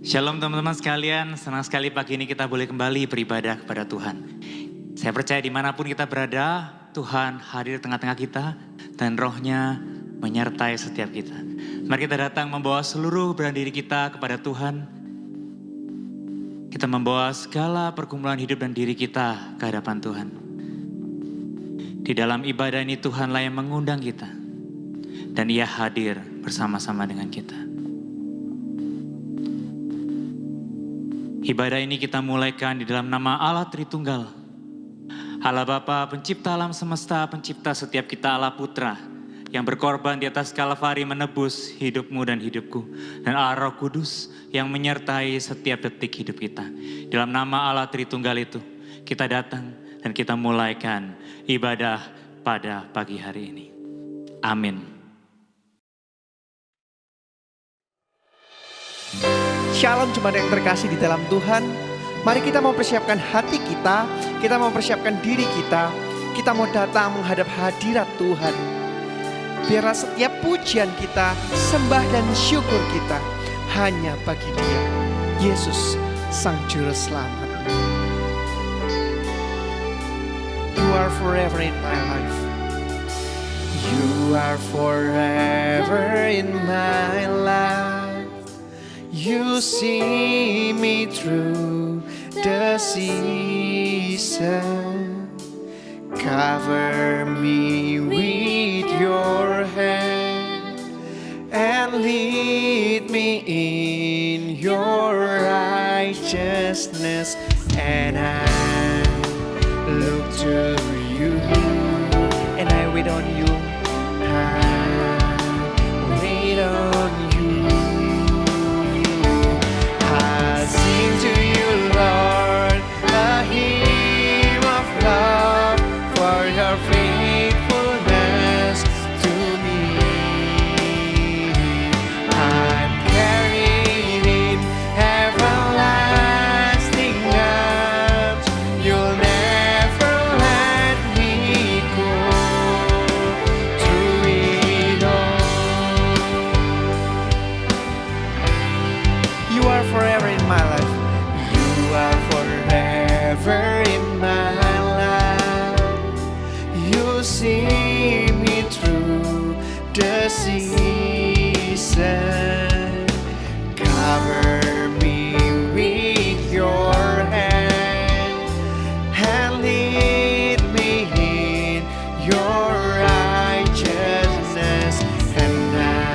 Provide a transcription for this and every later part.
Shalom teman-teman sekalian, senang sekali pagi ini kita boleh kembali beribadah kepada Tuhan. Saya percaya dimanapun kita berada, Tuhan hadir di tengah-tengah kita dan rohnya menyertai setiap kita. Mari kita datang membawa seluruh beban diri kita kepada Tuhan. Kita membawa segala pergumulan hidup dan diri kita ke hadapan Tuhan. Di dalam ibadah ini Tuhanlah yang mengundang kita dan Ia hadir bersama-sama dengan kita. Ibadah ini kita mulaikan di dalam nama Allah Tritunggal. Allah Bapa, pencipta alam semesta, pencipta setiap kita, Allah Putra, yang berkorban di atas Kalvari menebus hidupmu dan hidupku. Dan Allah Roh Kudus yang menyertai setiap detik hidup kita. Dalam nama Allah Tritunggal itu, kita datang dan kita mulaikan ibadah pada pagi hari ini. Amin. Shalom jemaat yang terkasih di dalam Tuhan. Mari kita mempersiapkan hati kita mempersiapkan diri kita mau datang menghadap hadirat Tuhan. Biarlah setiap pujian kita, sembah dan syukur kita hanya bagi Dia, Yesus Sang Juru Selamat. You are forever in my life. You are forever in my life. You see me through the season. Cover me with your hand and lead me in your righteousness. And I look to you and I wait on you. I wait on you. Sing to you, Lord, a hymn of love for your faithfulness to me. I'm carried in everlasting arms. You'll never let me go through it all. You are forever in my life. You are forever in my life. You see me through the season. Cover me with your hand and lead me in your righteousness. And I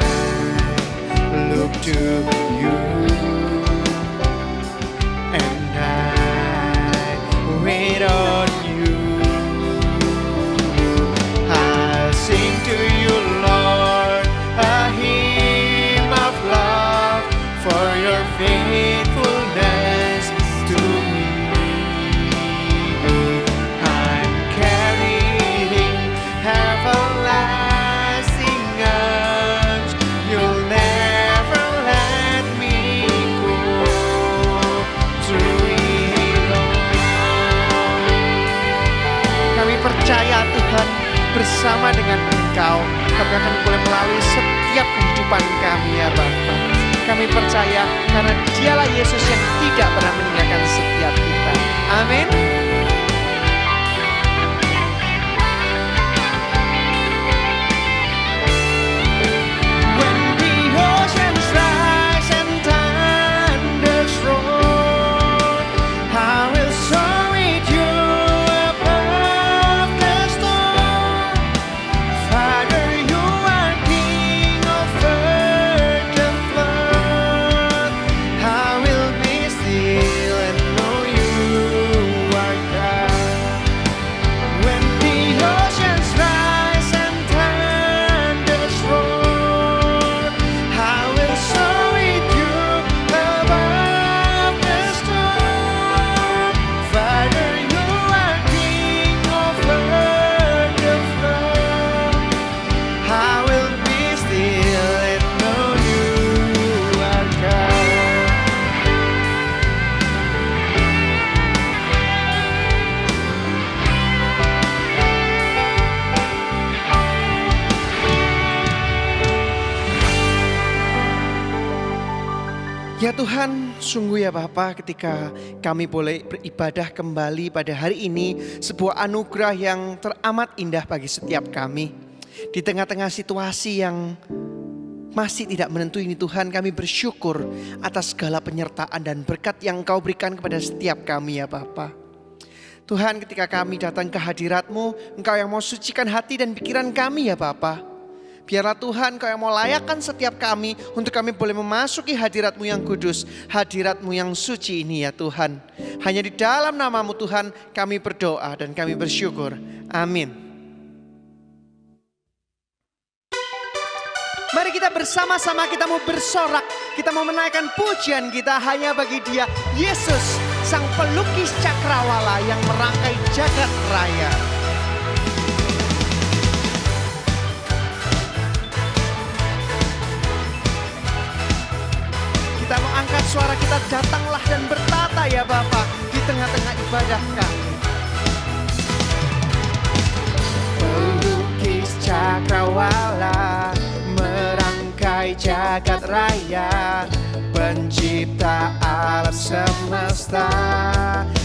look to you. Wait on you. I sing to you, Lord, a hymn of love for your faithfulness to me. I'm carried in everlasting arms. You'll never let me go through it all. Kami percaya Tuhan, bersama dengan Engkau kami akan boleh melalui setiap kehidupan kami ya Bapa. Kami percaya karena Dialah Yesus yang tidak pernah meninggalkan setiap kita. Amin. When the oceans rise and thunders roar, I will soar with you above the storm. Father, you are King over the flood. I will be still and know you Ya Tuhan, sungguh ya Bapa, ketika kami boleh beribadah kembali pada hari ini, sebuah anugerah yang teramat indah bagi setiap kami. Di tengah-tengah situasi yang masih tidak menentu ini Tuhan, kami bersyukur atas segala penyertaan dan berkat yang Engkau berikan kepada setiap kami ya Bapa. Tuhan, ketika kami datang ke hadirat-Mu, Engkau yang mau sucikan hati dan pikiran kami ya Bapa. Biarlah Tuhan Kau yang mau layakkan setiap kami untuk kami boleh memasuki hadirat-Mu yang kudus, hadirat-Mu yang suci ini ya Tuhan. Hanya di dalam nama-Mu Tuhan kami berdoa dan kami bersyukur. Amin. Mari kita bersama-sama kita mau bersorak, kita mau menaikkan pujian kita hanya bagi Dia, Yesus, Sang pelukis cakrawala yang merangkai jagat raya. Kita mau angkat suara kita, datanglah dan bertata ya Bapa di tengah-tengah ibadah kami. Pelukis cakrawala merangkai jagat raya, pencipta alam semesta.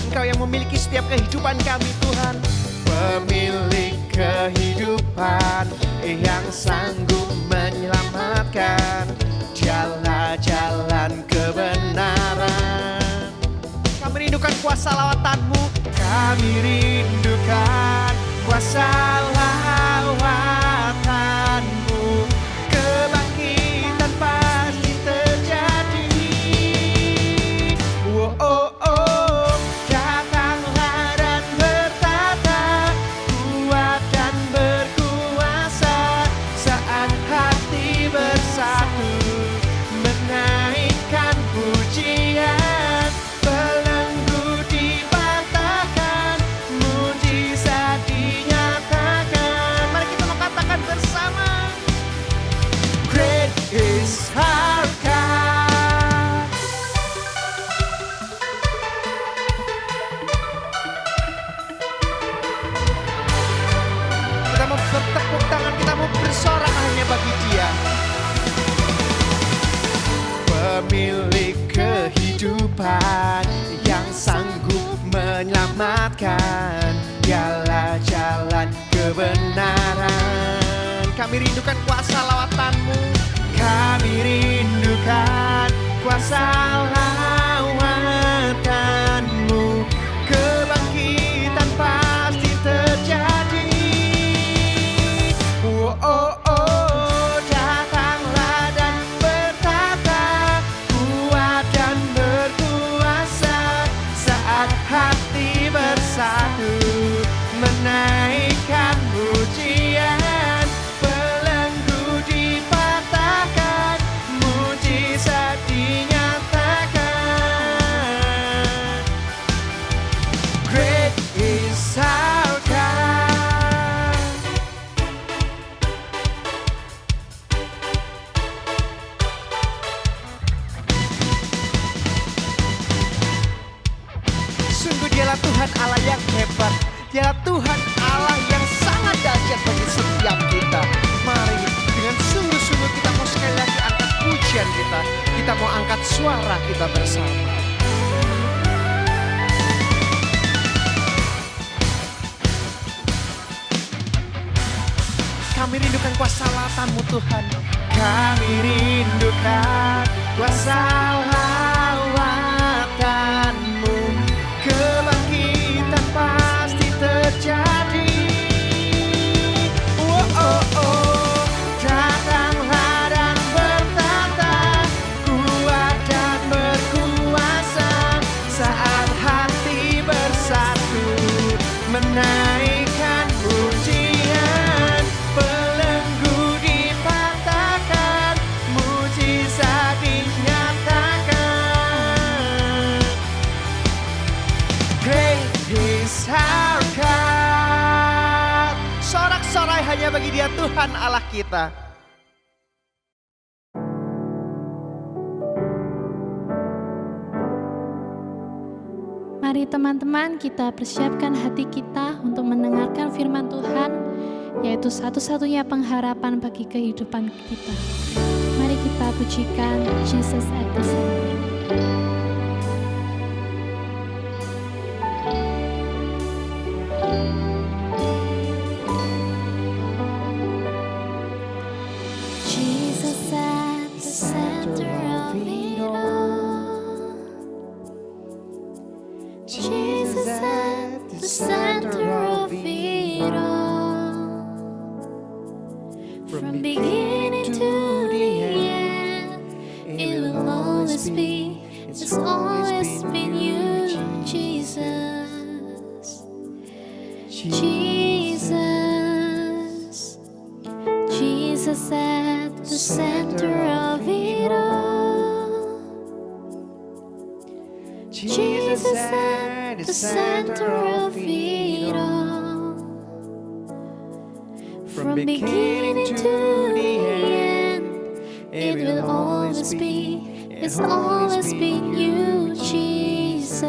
Engkau yang memiliki setiap kehidupan kami Tuhan, pemilik kehidupan yang sanggup menyelamatkan, jalan-jalan kebenaran. Kami rindukan kuasa lawatan-Mu, kami rindukan kuasa lawatan-Mu. Kebangkitan pasti terjadi. Oh, oh, oh, datanglah dan bertata, kuat dan berkuasa saat hati bersatu. Menaikkan pujian, belenggu dipatahkan, mujizat dinyatakan. Mari kita mau katakan bersama, Great is our God. Kita mau bertepuk tangan, kita mau bersorak hanya bagi Dia, pemilik kehidupan yang sanggup menyelamatkan, dialah jalan kebenaran. Kami rindukan kuasa lawatan-Mu, kami rindukan kuasa lawatan-Mu. Kebangkitan pasti terjadi. Oh, oh, oh, datanglah dan bertata, kuat dan berkuasa saat hati bersatu. Menaikkan pujian, belenggu dipatahkan, mujizat dinyatakan. Great is our God. Sungguh Dialah Tuhan Allah yang hebat, Dialah Tuhan Allah yang sangat dahsyat bagi setiap kita. Mari dengan sungguh-sungguh kita mau sekali lagi angkat pujian kita, kita mau angkat suara kita bersama. Kami rindukan kuasa lawatan-Mu Tuhan, kami rindukan kuasa lawatan-Mu. Kebangkitan pasti terjadi. Oh, oh, oh, datanglah dan bertata, kuat dan berkuasa saat hati bersatu. Menaikkan pujian, belenggu dipatahkan, mujizat dinyatakan. Great is our God. Sorak-sorai hanya bagi Dia, Tuhan Allah kita. Mari teman-teman kita persiapkan hati kita untuk mendengarkan firman Tuhan, yaitu satu-satunya pengharapan bagi kehidupan kita. Mari kita pujikan Jesus at the center. Jesus at the center of it all. Jesus at the center of it all. From beginning to the end, it will always be, it's always been you, Jesus. Jesus. Jesus at the center of it all. Jesus at the center of it all. From beginning to the end, it will always be, it's always been you, Jesus.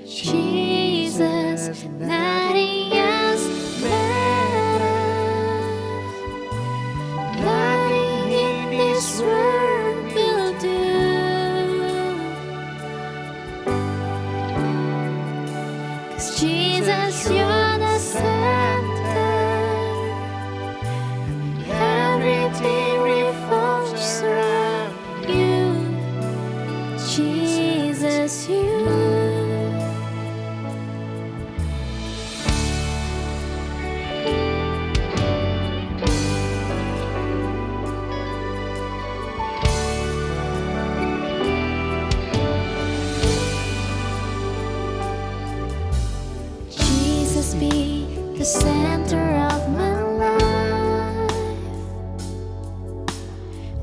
Jesus, nothing else matters. Nothing in this world will do. 'Cause Jesus, you're the center. Everything revolves around you. Jesus, you. Jesus be the center of my life.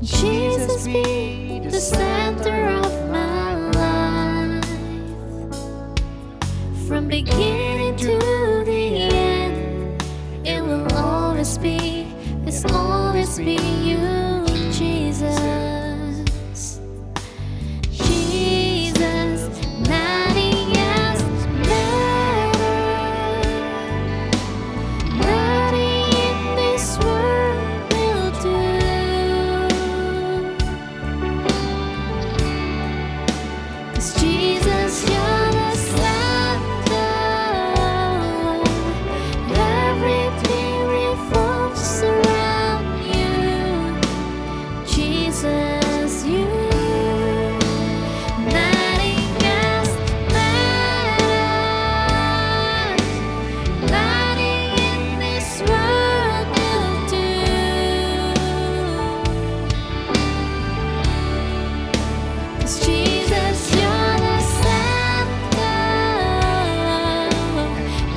Jesus be the center of my life. From beginning to the end, it will always be, it's always be you, Jesus. Jesus, nothing else matters. Nothing in this world will do. 'Cause Jesus, you're the center. Everything revolves around you. Jesus, you. Nothing else matters. Nothing in this world will do. 'Cause Jesus, you're the center.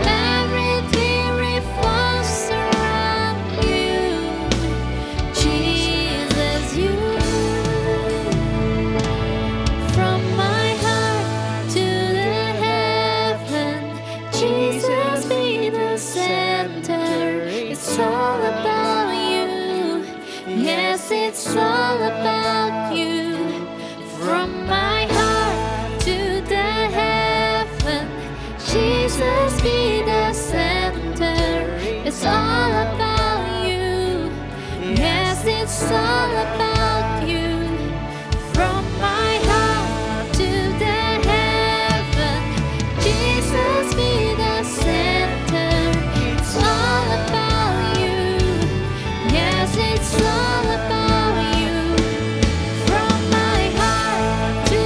Everything revolves around you. Jesus, you. From my heart to the heaven, Jesus be the center. It's all about you. Yes, it's all about you. From my heart to the heaven, Jesus be the center. It's all about you. Yes, it's all about you. From my heart to the heaven, Jesus be the center. It's all about you. Yes, it's all about you. From my heart to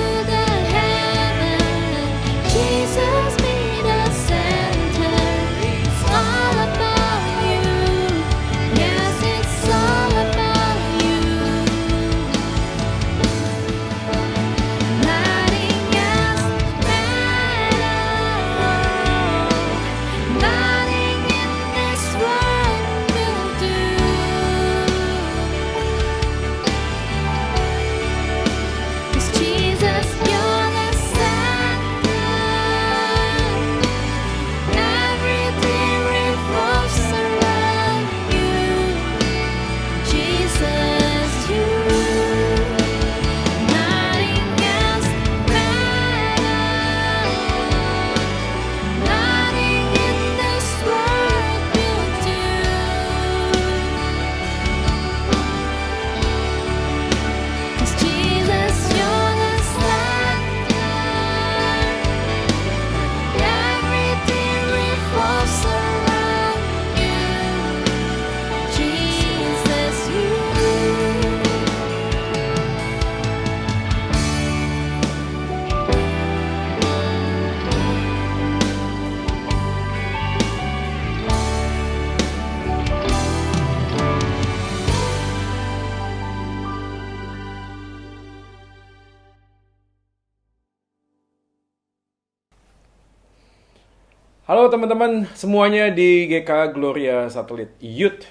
Halo teman-teman semuanya di GK Gloria Satelit Youth.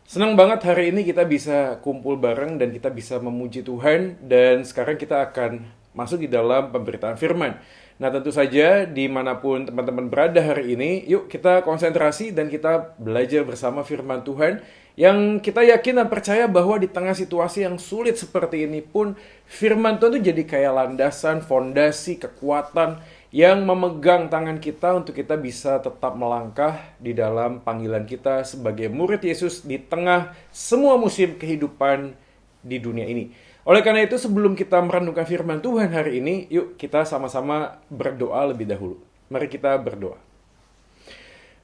Senang banget hari ini kita bisa kumpul bareng dan kita bisa memuji Tuhan. Dan sekarang kita akan masuk di dalam pemberitaan firman. Nah tentu saja dimanapun teman-teman berada hari ini, yuk kita konsentrasi dan kita belajar bersama firman Tuhan. Yang kita yakin dan percaya bahwa di tengah situasi yang sulit seperti ini pun, firman Tuhan itu jadi kayak landasan, fondasi, kekuatan yang memegang tangan kita untuk kita bisa tetap melangkah di dalam panggilan kita sebagai murid Yesus di tengah semua musim kehidupan di dunia ini. Oleh karena itu sebelum kita merenungkan firman Tuhan hari ini, yuk kita sama-sama berdoa lebih dahulu. Mari kita berdoa.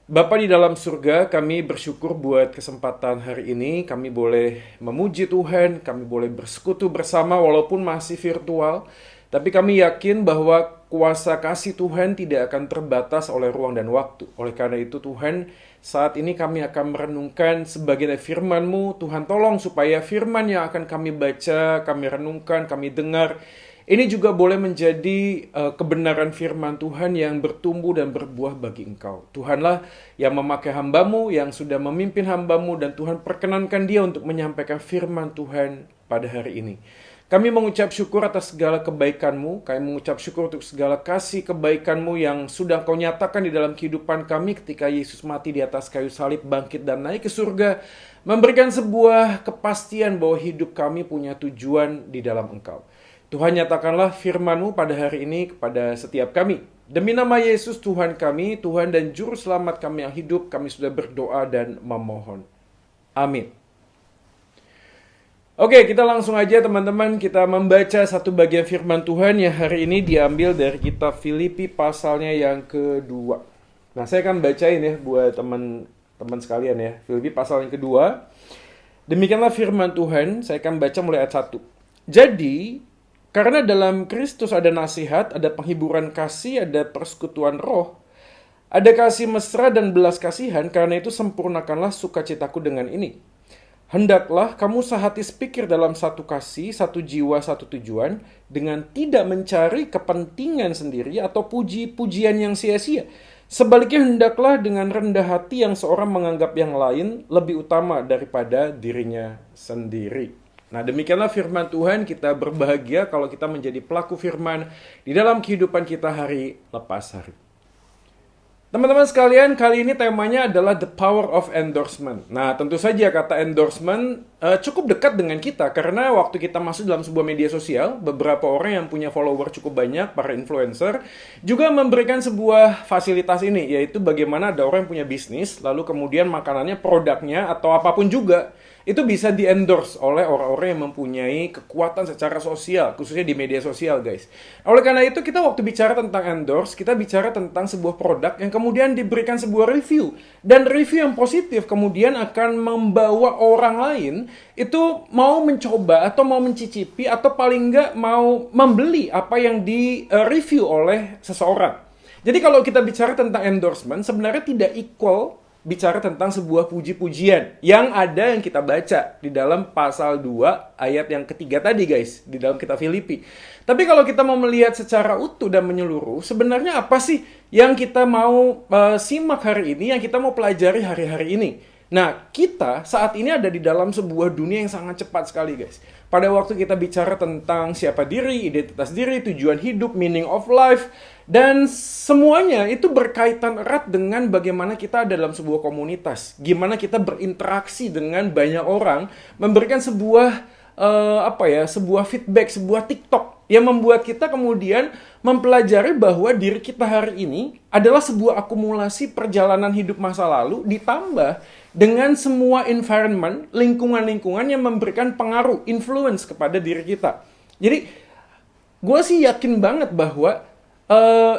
Bapa di dalam surga, kami bersyukur buat kesempatan hari ini. Kami boleh memuji Tuhan, kami boleh bersekutu bersama walaupun masih virtual. Tapi kami yakin bahwa kuasa kasih Tuhan tidak akan terbatas oleh ruang dan waktu. Oleh karena itu Tuhan, saat ini kami akan merenungkan sebagian dari firman-Mu. Tuhan tolong supaya firman yang akan kami baca, kami renungkan, kami dengar, ini juga boleh menjadi kebenaran firman Tuhan yang bertumbuh dan berbuah bagi Engkau. Tuhanlah yang memakai hamba-Mu, yang sudah memimpin hamba-Mu, dan Tuhan perkenankan dia untuk menyampaikan firman Tuhan pada hari ini. Kami mengucap syukur atas segala kebaikan-Mu. Kami mengucap syukur untuk segala kasih kebaikan-Mu yang sudah Kau nyatakan di dalam kehidupan kami ketika Yesus mati di atas kayu salib, bangkit dan naik ke surga. Memberikan sebuah kepastian bahwa hidup kami punya tujuan di dalam Engkau. Tuhan nyatakanlah firman-Mu pada hari ini kepada setiap kami. Demi nama Yesus Tuhan kami, Tuhan dan Juru Selamat kami yang hidup, kami sudah berdoa dan memohon. Amin. Oke, kita langsung aja teman-teman, kita membaca satu bagian firman Tuhan yang hari ini diambil dari kitab Filipi pasalnya yang kedua. Nah, saya akan bacain ya buat teman-teman sekalian ya. Filipi pasal yang kedua. Demikianlah firman Tuhan, saya akan baca mulai ayat 1. Jadi, karena dalam Kristus ada nasihat, ada penghiburan kasih, ada persekutuan roh, ada kasih mesra dan belas kasihan, karena itu sempurnakanlah sukacitaku dengan ini. Hendaklah kamu sehati sepikir dalam satu kasih, satu jiwa, satu tujuan, dengan tidak mencari kepentingan sendiri atau puji-pujian yang sia-sia. Sebaliknya hendaklah dengan rendah hati yang seorang menganggap yang lain lebih utama daripada dirinya sendiri. Nah demikianlah firman Tuhan, kita berbahagia kalau kita menjadi pelaku firman di dalam kehidupan kita hari lepas hari. Teman-teman sekalian, kali ini temanya adalah the power of endorsement. Nah, tentu saja kata endorsement cukup dekat dengan kita karena waktu kita masuk dalam sebuah media sosial, beberapa orang yang punya follower cukup banyak, para influencer, juga memberikan sebuah fasilitas ini, yaitu bagaimana ada orang yang punya bisnis, lalu kemudian makanannya, produknya, atau apapun juga, itu bisa di-endorse oleh orang-orang yang mempunyai kekuatan secara sosial, khususnya di media sosial, guys. Oleh karena itu, kita waktu bicara tentang endorse, kita bicara tentang sebuah produk yang kemudian diberikan sebuah review. Dan review yang positif kemudian akan membawa orang lain itu mau mencoba atau mau mencicipi atau paling enggak mau membeli apa yang di-review oleh seseorang. Jadi kalau kita bicara tentang endorsement, sebenarnya tidak equal bicara tentang sebuah puji-pujian yang ada yang kita baca di dalam pasal 2 ayat yang ketiga tadi guys, di dalam kitab Filipi. Tapi kalau kita mau melihat secara utuh dan menyeluruh, sebenarnya apa sih yang kita mau simak hari ini, yang kita mau pelajari hari-hari ini? Nah, kita saat ini ada di dalam sebuah dunia yang sangat cepat sekali guys. Pada waktu kita bicara tentang siapa diri, identitas diri, tujuan hidup, meaning of life, dan semuanya itu berkaitan erat dengan bagaimana kita ada dalam sebuah komunitas. Gimana kita berinteraksi dengan banyak orang, memberikan sebuah sebuah feedback, sebuah TikTok yang membuat kita kemudian mempelajari bahwa diri kita hari ini adalah sebuah akumulasi perjalanan hidup masa lalu ditambah dengan semua environment, lingkungan-lingkungan yang memberikan pengaruh, influence kepada diri kita. Jadi, gue sih yakin banget bahwa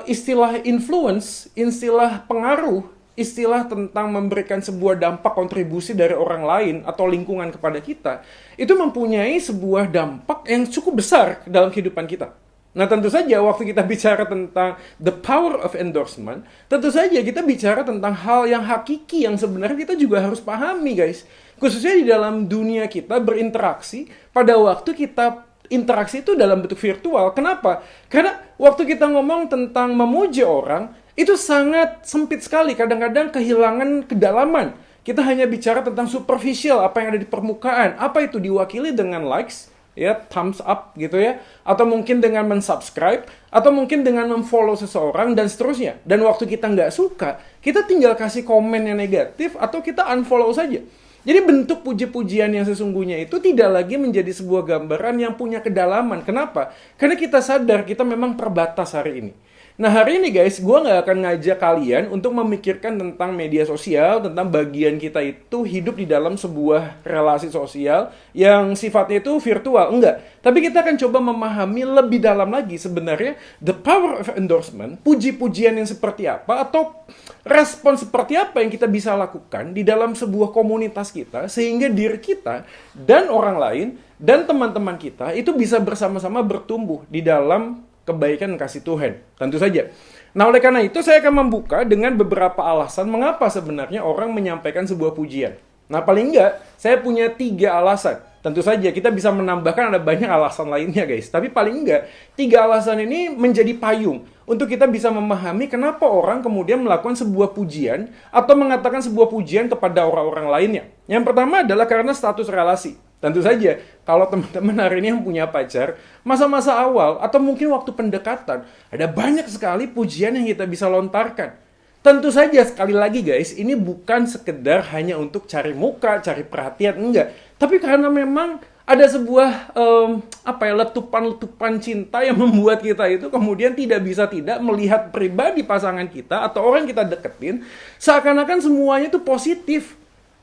istilah influence, istilah pengaruh, istilah tentang memberikan sebuah dampak kontribusi dari orang lain atau lingkungan kepada kita, itu mempunyai sebuah dampak yang cukup besar dalam kehidupan kita. Nah tentu saja waktu kita bicara tentang the power of endorsement, tentu saja kita bicara tentang hal yang hakiki yang sebenarnya kita juga harus pahami guys. Khususnya di dalam dunia kita berinteraksi, pada waktu kita interaksi itu dalam bentuk virtual. Kenapa? Karena waktu kita ngomong tentang memuji orang, Itu sangat sempit sekali, kadang-kadang kehilangan kedalaman. Kita hanya bicara tentang superficial, apa yang ada di permukaan. Apa itu diwakili dengan likes, ya, thumbs up gitu ya, atau mungkin dengan mensubscribe, atau mungkin dengan memfollow seseorang, dan seterusnya. Dan waktu kita nggak suka, kita tinggal kasih komen yang negatif, atau kita unfollow saja. Jadi bentuk puji-pujian yang sesungguhnya itu tidak lagi menjadi sebuah gambaran yang punya kedalaman. Kenapa? Karena kita sadar kita memang terbatas hari ini. Nah hari ini guys, gue nggak akan ngajak kalian untuk memikirkan tentang media sosial, tentang bagian kita itu hidup di dalam sebuah relasi sosial yang sifatnya itu virtual. Enggak. Tapi kita akan coba memahami lebih dalam lagi sebenarnya the power of endorsement, puji-pujian yang seperti apa, atau respon seperti apa yang kita bisa lakukan di dalam sebuah komunitas kita, sehingga diri kita dan orang lain dan teman-teman kita itu bisa bersama-sama bertumbuh di dalam kebaikan kasih Tuhan, tentu saja. Nah, oleh karena itu saya akan membuka dengan beberapa alasan mengapa sebenarnya orang menyampaikan sebuah pujian. Nah, paling enggak, saya punya 3 alasan. Tentu saja kita bisa menambahkan ada banyak alasan lainnya guys. Tapi paling enggak, 3 alasan ini menjadi payung untuk kita bisa memahami kenapa orang kemudian melakukan sebuah pujian atau mengatakan sebuah pujian kepada orang-orang lainnya. Yang pertama adalah karena status relasi. Tentu saja, kalau teman-teman hari ini yang punya pacar, masa-masa awal atau mungkin waktu pendekatan, ada banyak sekali pujian yang kita bisa lontarkan. Tentu saja, sekali lagi guys, ini bukan sekedar hanya untuk cari muka, cari perhatian, enggak. Tapi karena memang ada sebuah letupan-letupan cinta yang membuat kita itu kemudian tidak bisa tidak melihat pribadi pasangan kita atau orang yang kita deketin, seakan-akan semuanya itu positif.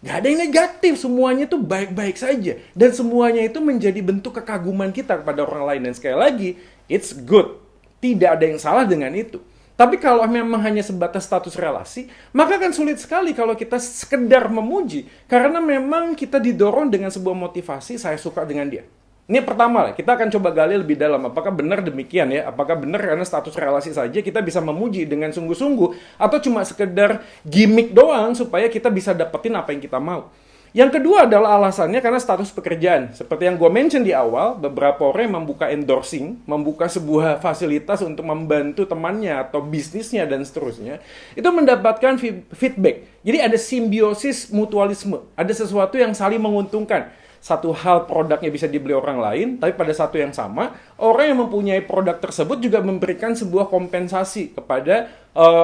Gak ada yang negatif, semuanya itu baik-baik saja. Dan semuanya itu menjadi bentuk kekaguman kita kepada orang lain. Dan sekali lagi, it's good. Tidak ada yang salah dengan itu. Tapi kalau memang hanya sebatas status relasi, maka akan sulit sekali kalau kita sekedar memuji. Karena memang kita didorong dengan sebuah motivasi, saya suka dengan dia. Ini pertama lah, kita akan coba gali lebih dalam. Apakah benar demikian ya? Apakah benar karena status relasi saja kita bisa memuji dengan sungguh-sungguh? Atau cuma sekedar gimmick doang supaya kita bisa dapetin apa yang kita mau? Yang kedua adalah alasannya karena status pekerjaan. Seperti yang gue mention di awal, beberapa orang yang membuka endorsing, membuka sebuah fasilitas untuk membantu temannya atau bisnisnya dan seterusnya, itu mendapatkan feedback. Jadi ada simbiosis mutualisme. Ada sesuatu yang saling menguntungkan. Satu hal produknya bisa dibeli orang lain, tapi pada satu yang sama, orang yang mempunyai produk tersebut juga memberikan sebuah kompensasi kepada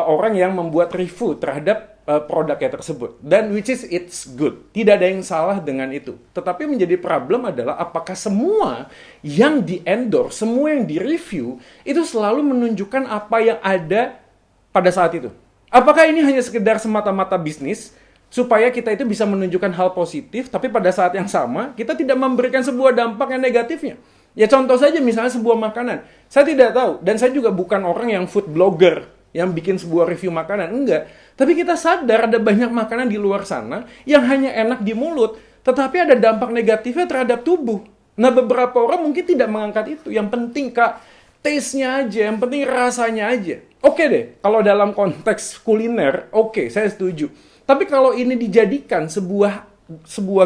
orang yang membuat review terhadap produknya tersebut. Dan which is it's good. Tidak ada yang salah dengan itu. Tetapi menjadi problem adalah apakah semua yang di-endorse, semua yang di-review, itu selalu menunjukkan apa yang ada pada saat itu. Apakah ini hanya sekedar semata-mata bisnis, supaya kita itu bisa menunjukkan hal positif, tapi pada saat yang sama, kita tidak memberikan sebuah dampak yang negatifnya. Ya contoh saja misalnya sebuah makanan. Saya tidak tahu, dan saya juga bukan orang yang food blogger, yang bikin sebuah review makanan, enggak. Tapi kita sadar ada banyak makanan di luar sana, yang hanya enak di mulut, tetapi ada dampak negatifnya terhadap tubuh. Nah beberapa orang mungkin tidak mengangkat itu. Yang penting kak, taste-nya aja, yang penting rasanya aja. Oke deh, kalau dalam konteks kuliner, oke, saya setuju. Tapi kalau ini dijadikan sebuah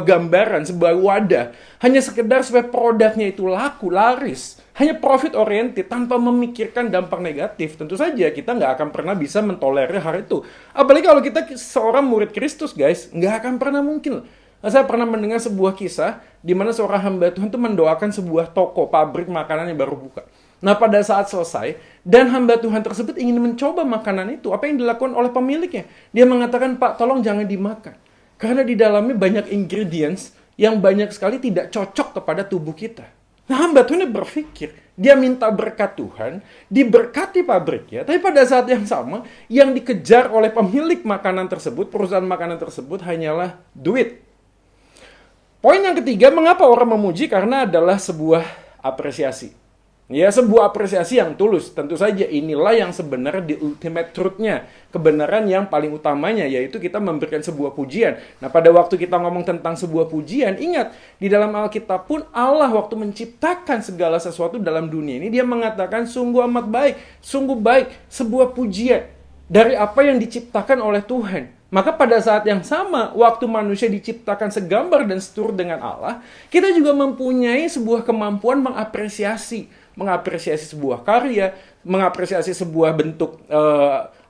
gambaran, sebuah wadah, hanya sekedar supaya produknya itu laku, laris, hanya profit oriented tanpa memikirkan dampak negatif, tentu saja kita nggak akan pernah bisa mentolerir hal itu. Apalagi kalau kita seorang murid Kristus, guys, nggak akan pernah mungkin. Nah, saya pernah mendengar sebuah kisah di mana seorang hamba Tuhan itu mendoakan sebuah toko, pabrik makanan yang baru buka. Nah, pada saat selesai, dan hamba Tuhan tersebut ingin mencoba makanan itu, apa yang dilakukan oleh pemiliknya? Dia mengatakan, Pak, tolong jangan dimakan. Karena di dalamnya banyak ingredients yang banyak sekali tidak cocok kepada tubuh kita. Nah, hamba Tuhan berpikir, dia minta berkat Tuhan, diberkati pabriknya, tapi pada saat yang sama, yang dikejar oleh pemilik makanan tersebut, perusahaan makanan tersebut hanyalah duit. Poin yang ketiga, mengapa orang memuji? Karena adalah sebuah apresiasi. Ya, sebuah apresiasi yang tulus. Tentu saja inilah yang sebenarnya di ultimate truth-nya. Kebenaran yang paling utamanya, yaitu kita memberikan sebuah pujian. Nah, pada waktu kita ngomong tentang sebuah pujian, ingat, di dalam Alkitab pun Allah waktu menciptakan segala sesuatu dalam dunia ini, dia mengatakan sungguh amat baik, sungguh baik, sebuah pujian dari apa yang diciptakan oleh Tuhan. Maka pada saat yang sama, waktu manusia diciptakan segambar dan seturut dengan Allah, kita juga mempunyai sebuah kemampuan mengapresiasi sebuah karya, mengapresiasi sebuah bentuk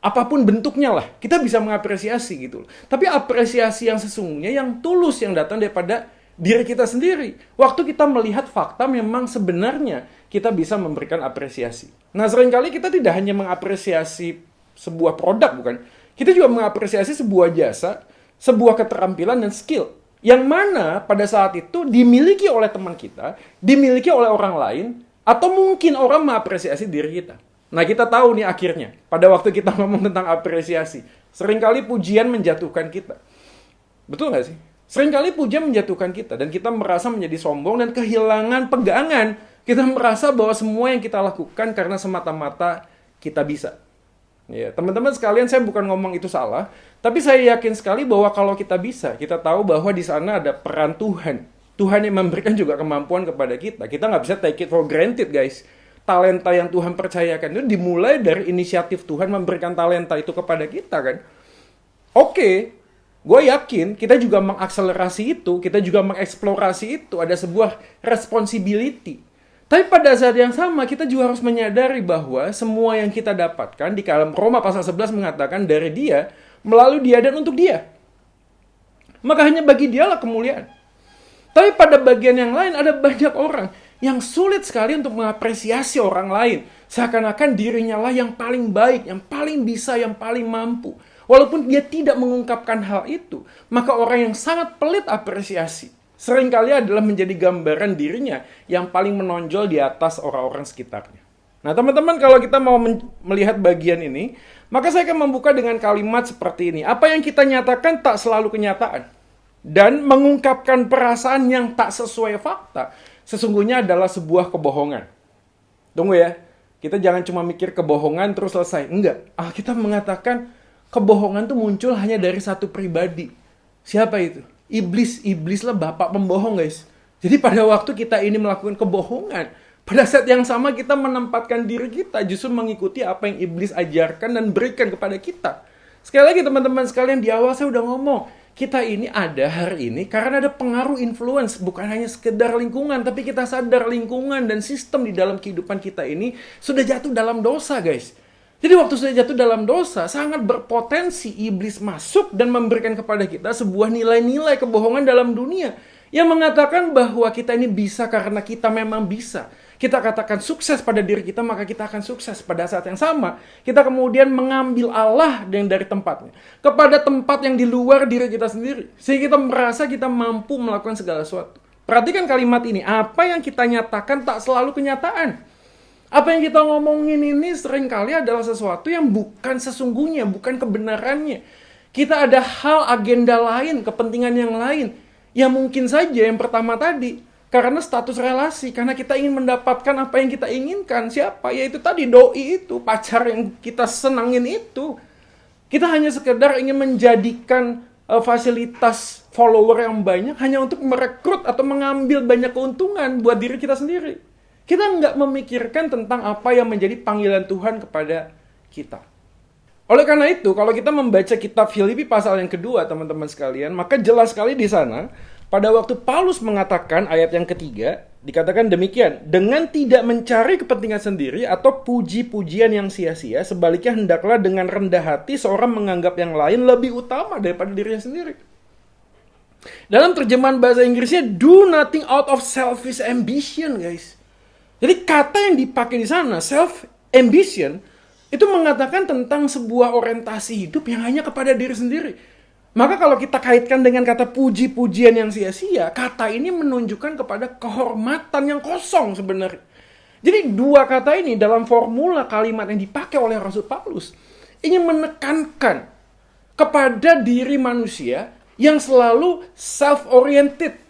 apapun bentuknya lah, kita bisa mengapresiasi gitu. Tapi apresiasi yang sesungguhnya, yang tulus, yang datang daripada diri kita sendiri. Waktu kita melihat fakta memang sebenarnya kita bisa memberikan apresiasi. Nah, seringkali kita tidak hanya mengapresiasi sebuah produk, bukan? Kita juga mengapresiasi sebuah jasa, sebuah keterampilan dan skill. Yang mana pada saat itu dimiliki oleh teman kita, dimiliki oleh orang lain, atau mungkin orang mengapresiasi diri kita. Nah, kita tahu nih akhirnya, pada waktu kita ngomong tentang apresiasi, seringkali pujian menjatuhkan kita. Betul nggak sih? Seringkali pujian menjatuhkan kita, dan kita merasa menjadi sombong dan kehilangan pegangan. Kita merasa bahwa semua yang kita lakukan karena semata-mata kita bisa. Ya, teman-teman sekalian, saya bukan ngomong itu salah, tapi saya yakin sekali bahwa kalau kita bisa, kita tahu bahwa di sana ada peran Tuhan. Tuhan yang memberikan juga kemampuan kepada kita. Kita nggak bisa take it for granted, guys. Talenta yang Tuhan percayakan itu dimulai dari inisiatif Tuhan memberikan talenta itu kepada kita, kan? Oke, gue yakin kita juga mengakselerasi itu, kita juga mengeksplorasi itu, ada sebuah responsibility. Tapi pada saat yang sama, kita juga harus menyadari bahwa semua yang kita dapatkan, di dalam Roma pasal 11 mengatakan dari dia, melalui dia dan untuk dia. Maka hanya bagi dialah kemuliaan. Tapi pada bagian yang lain ada banyak orang yang sulit sekali untuk mengapresiasi orang lain. Seakan-akan dirinya lah yang paling baik, yang paling bisa, yang paling mampu. Walaupun dia tidak mengungkapkan hal itu, maka orang yang sangat pelit apresiasi seringkali adalah menjadi gambaran dirinya yang paling menonjol di atas orang-orang sekitarnya. Nah, teman-teman, kalau kita mau melihat bagian ini, maka saya akan membuka dengan kalimat seperti ini. Apa yang kita nyatakan tak selalu kenyataan. Dan mengungkapkan perasaan yang tak sesuai fakta, sesungguhnya adalah sebuah kebohongan. Tunggu ya, kita jangan cuma mikir kebohongan terus selesai. Enggak, Alkitab mengatakan kebohongan itu muncul hanya dari satu pribadi. Siapa itu? Iblis lah bapak pembohong, guys. Jadi pada waktu kita ini melakukan kebohongan, pada saat yang sama kita menempatkan diri kita justru mengikuti apa yang iblis ajarkan dan berikan kepada kita. Sekali lagi teman-teman sekalian, di awal saya udah ngomong, kita ini ada hari ini karena ada pengaruh influence, bukan hanya sekedar lingkungan, tapi kita sadar lingkungan dan sistem di dalam kehidupan kita ini sudah jatuh dalam dosa, guys. Jadi waktu sudah jatuh dalam dosa, sangat berpotensi iblis masuk dan memberikan kepada kita sebuah nilai-nilai kebohongan dalam dunia yang mengatakan bahwa kita ini bisa karena kita memang bisa. Kita katakan sukses pada diri kita, maka kita akan sukses. Pada saat yang sama, kita kemudian mengambil Allah yang dari tempatnya kepada tempat yang di luar diri kita sendiri. Sehingga kita merasa kita mampu melakukan segala sesuatu. Perhatikan kalimat ini, apa yang kita nyatakan tak selalu kenyataan. Apa yang kita ngomongin ini seringkali adalah sesuatu yang bukan sesungguhnya, bukan kebenarannya. Kita ada hal, agenda lain, kepentingan yang lain. Ya mungkin saja yang pertama tadi, karena status relasi, karena kita ingin mendapatkan apa yang kita inginkan. Siapa? Yaitu tadi doi itu, pacar yang kita senangin itu. Kita hanya sekedar ingin menjadikan fasilitas follower yang banyak hanya untuk merekrut atau mengambil banyak keuntungan buat diri kita sendiri. Kita nggak memikirkan tentang apa yang menjadi panggilan Tuhan kepada kita. Oleh karena itu, kalau kita membaca kitab Filipi pasal yang kedua, teman-teman sekalian, maka jelas sekali di sana, pada waktu Paulus mengatakan ayat yang ketiga, dikatakan demikian, dengan tidak mencari kepentingan sendiri atau puji-pujian yang sia-sia, sebaliknya hendaklah dengan rendah hati seorang menganggap yang lain lebih utama daripada dirinya sendiri. Dalam terjemahan bahasa Inggrisnya, do nothing out of selfish ambition, guys. Jadi kata yang dipakai di sana, self-ambition, itu mengatakan tentang sebuah orientasi hidup yang hanya kepada diri sendiri. Maka kalau kita kaitkan dengan kata puji-pujian yang sia-sia, kata ini menunjukkan kepada kehormatan yang kosong sebenarnya. Jadi dua kata ini dalam formula kalimat yang dipakai oleh Rasul Paulus, ingin menekankan kepada diri manusia yang selalu self-oriented.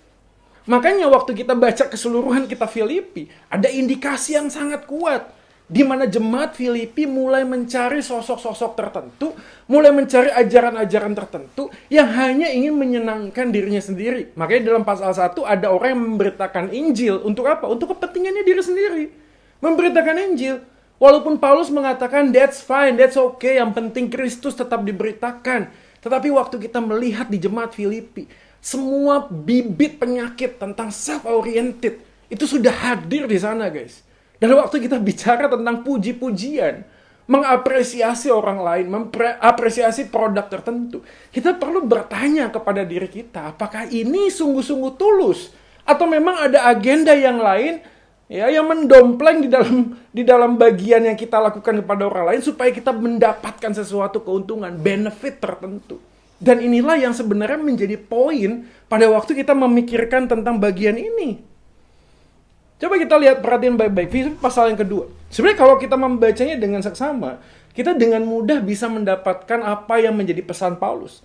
Makanya waktu kita baca keseluruhan kitab Filipi, ada indikasi yang sangat kuat. Di mana jemaat Filipi mulai mencari sosok-sosok tertentu, mulai mencari ajaran-ajaran tertentu yang hanya ingin menyenangkan dirinya sendiri. Makanya dalam pasal 1 ada orang yang memberitakan Injil. Untuk apa? Untuk kepentingannya diri sendiri. Memberitakan Injil. Walaupun Paulus mengatakan, that's fine, that's okay, yang penting Kristus tetap diberitakan. Tetapi waktu kita melihat di jemaat Filipi, semua bibit penyakit tentang self-oriented itu sudah hadir di sana, guys. Dan waktu kita bicara tentang puji-pujian, mengapresiasi orang lain, mengapresiasi produk tertentu, kita perlu bertanya kepada diri kita, apakah ini sungguh-sungguh tulus atau memang ada agenda yang lain ya yang mendompleng di dalam bagian yang kita lakukan kepada orang lain supaya kita mendapatkan sesuatu keuntungan, benefit tertentu. Dan inilah yang sebenarnya menjadi poin pada waktu kita memikirkan tentang bagian ini. Coba kita lihat, perhatian baik-baik. Filipi pasal yang kedua. Sebenarnya kalau kita membacanya dengan seksama, kita dengan mudah bisa mendapatkan apa yang menjadi pesan Paulus.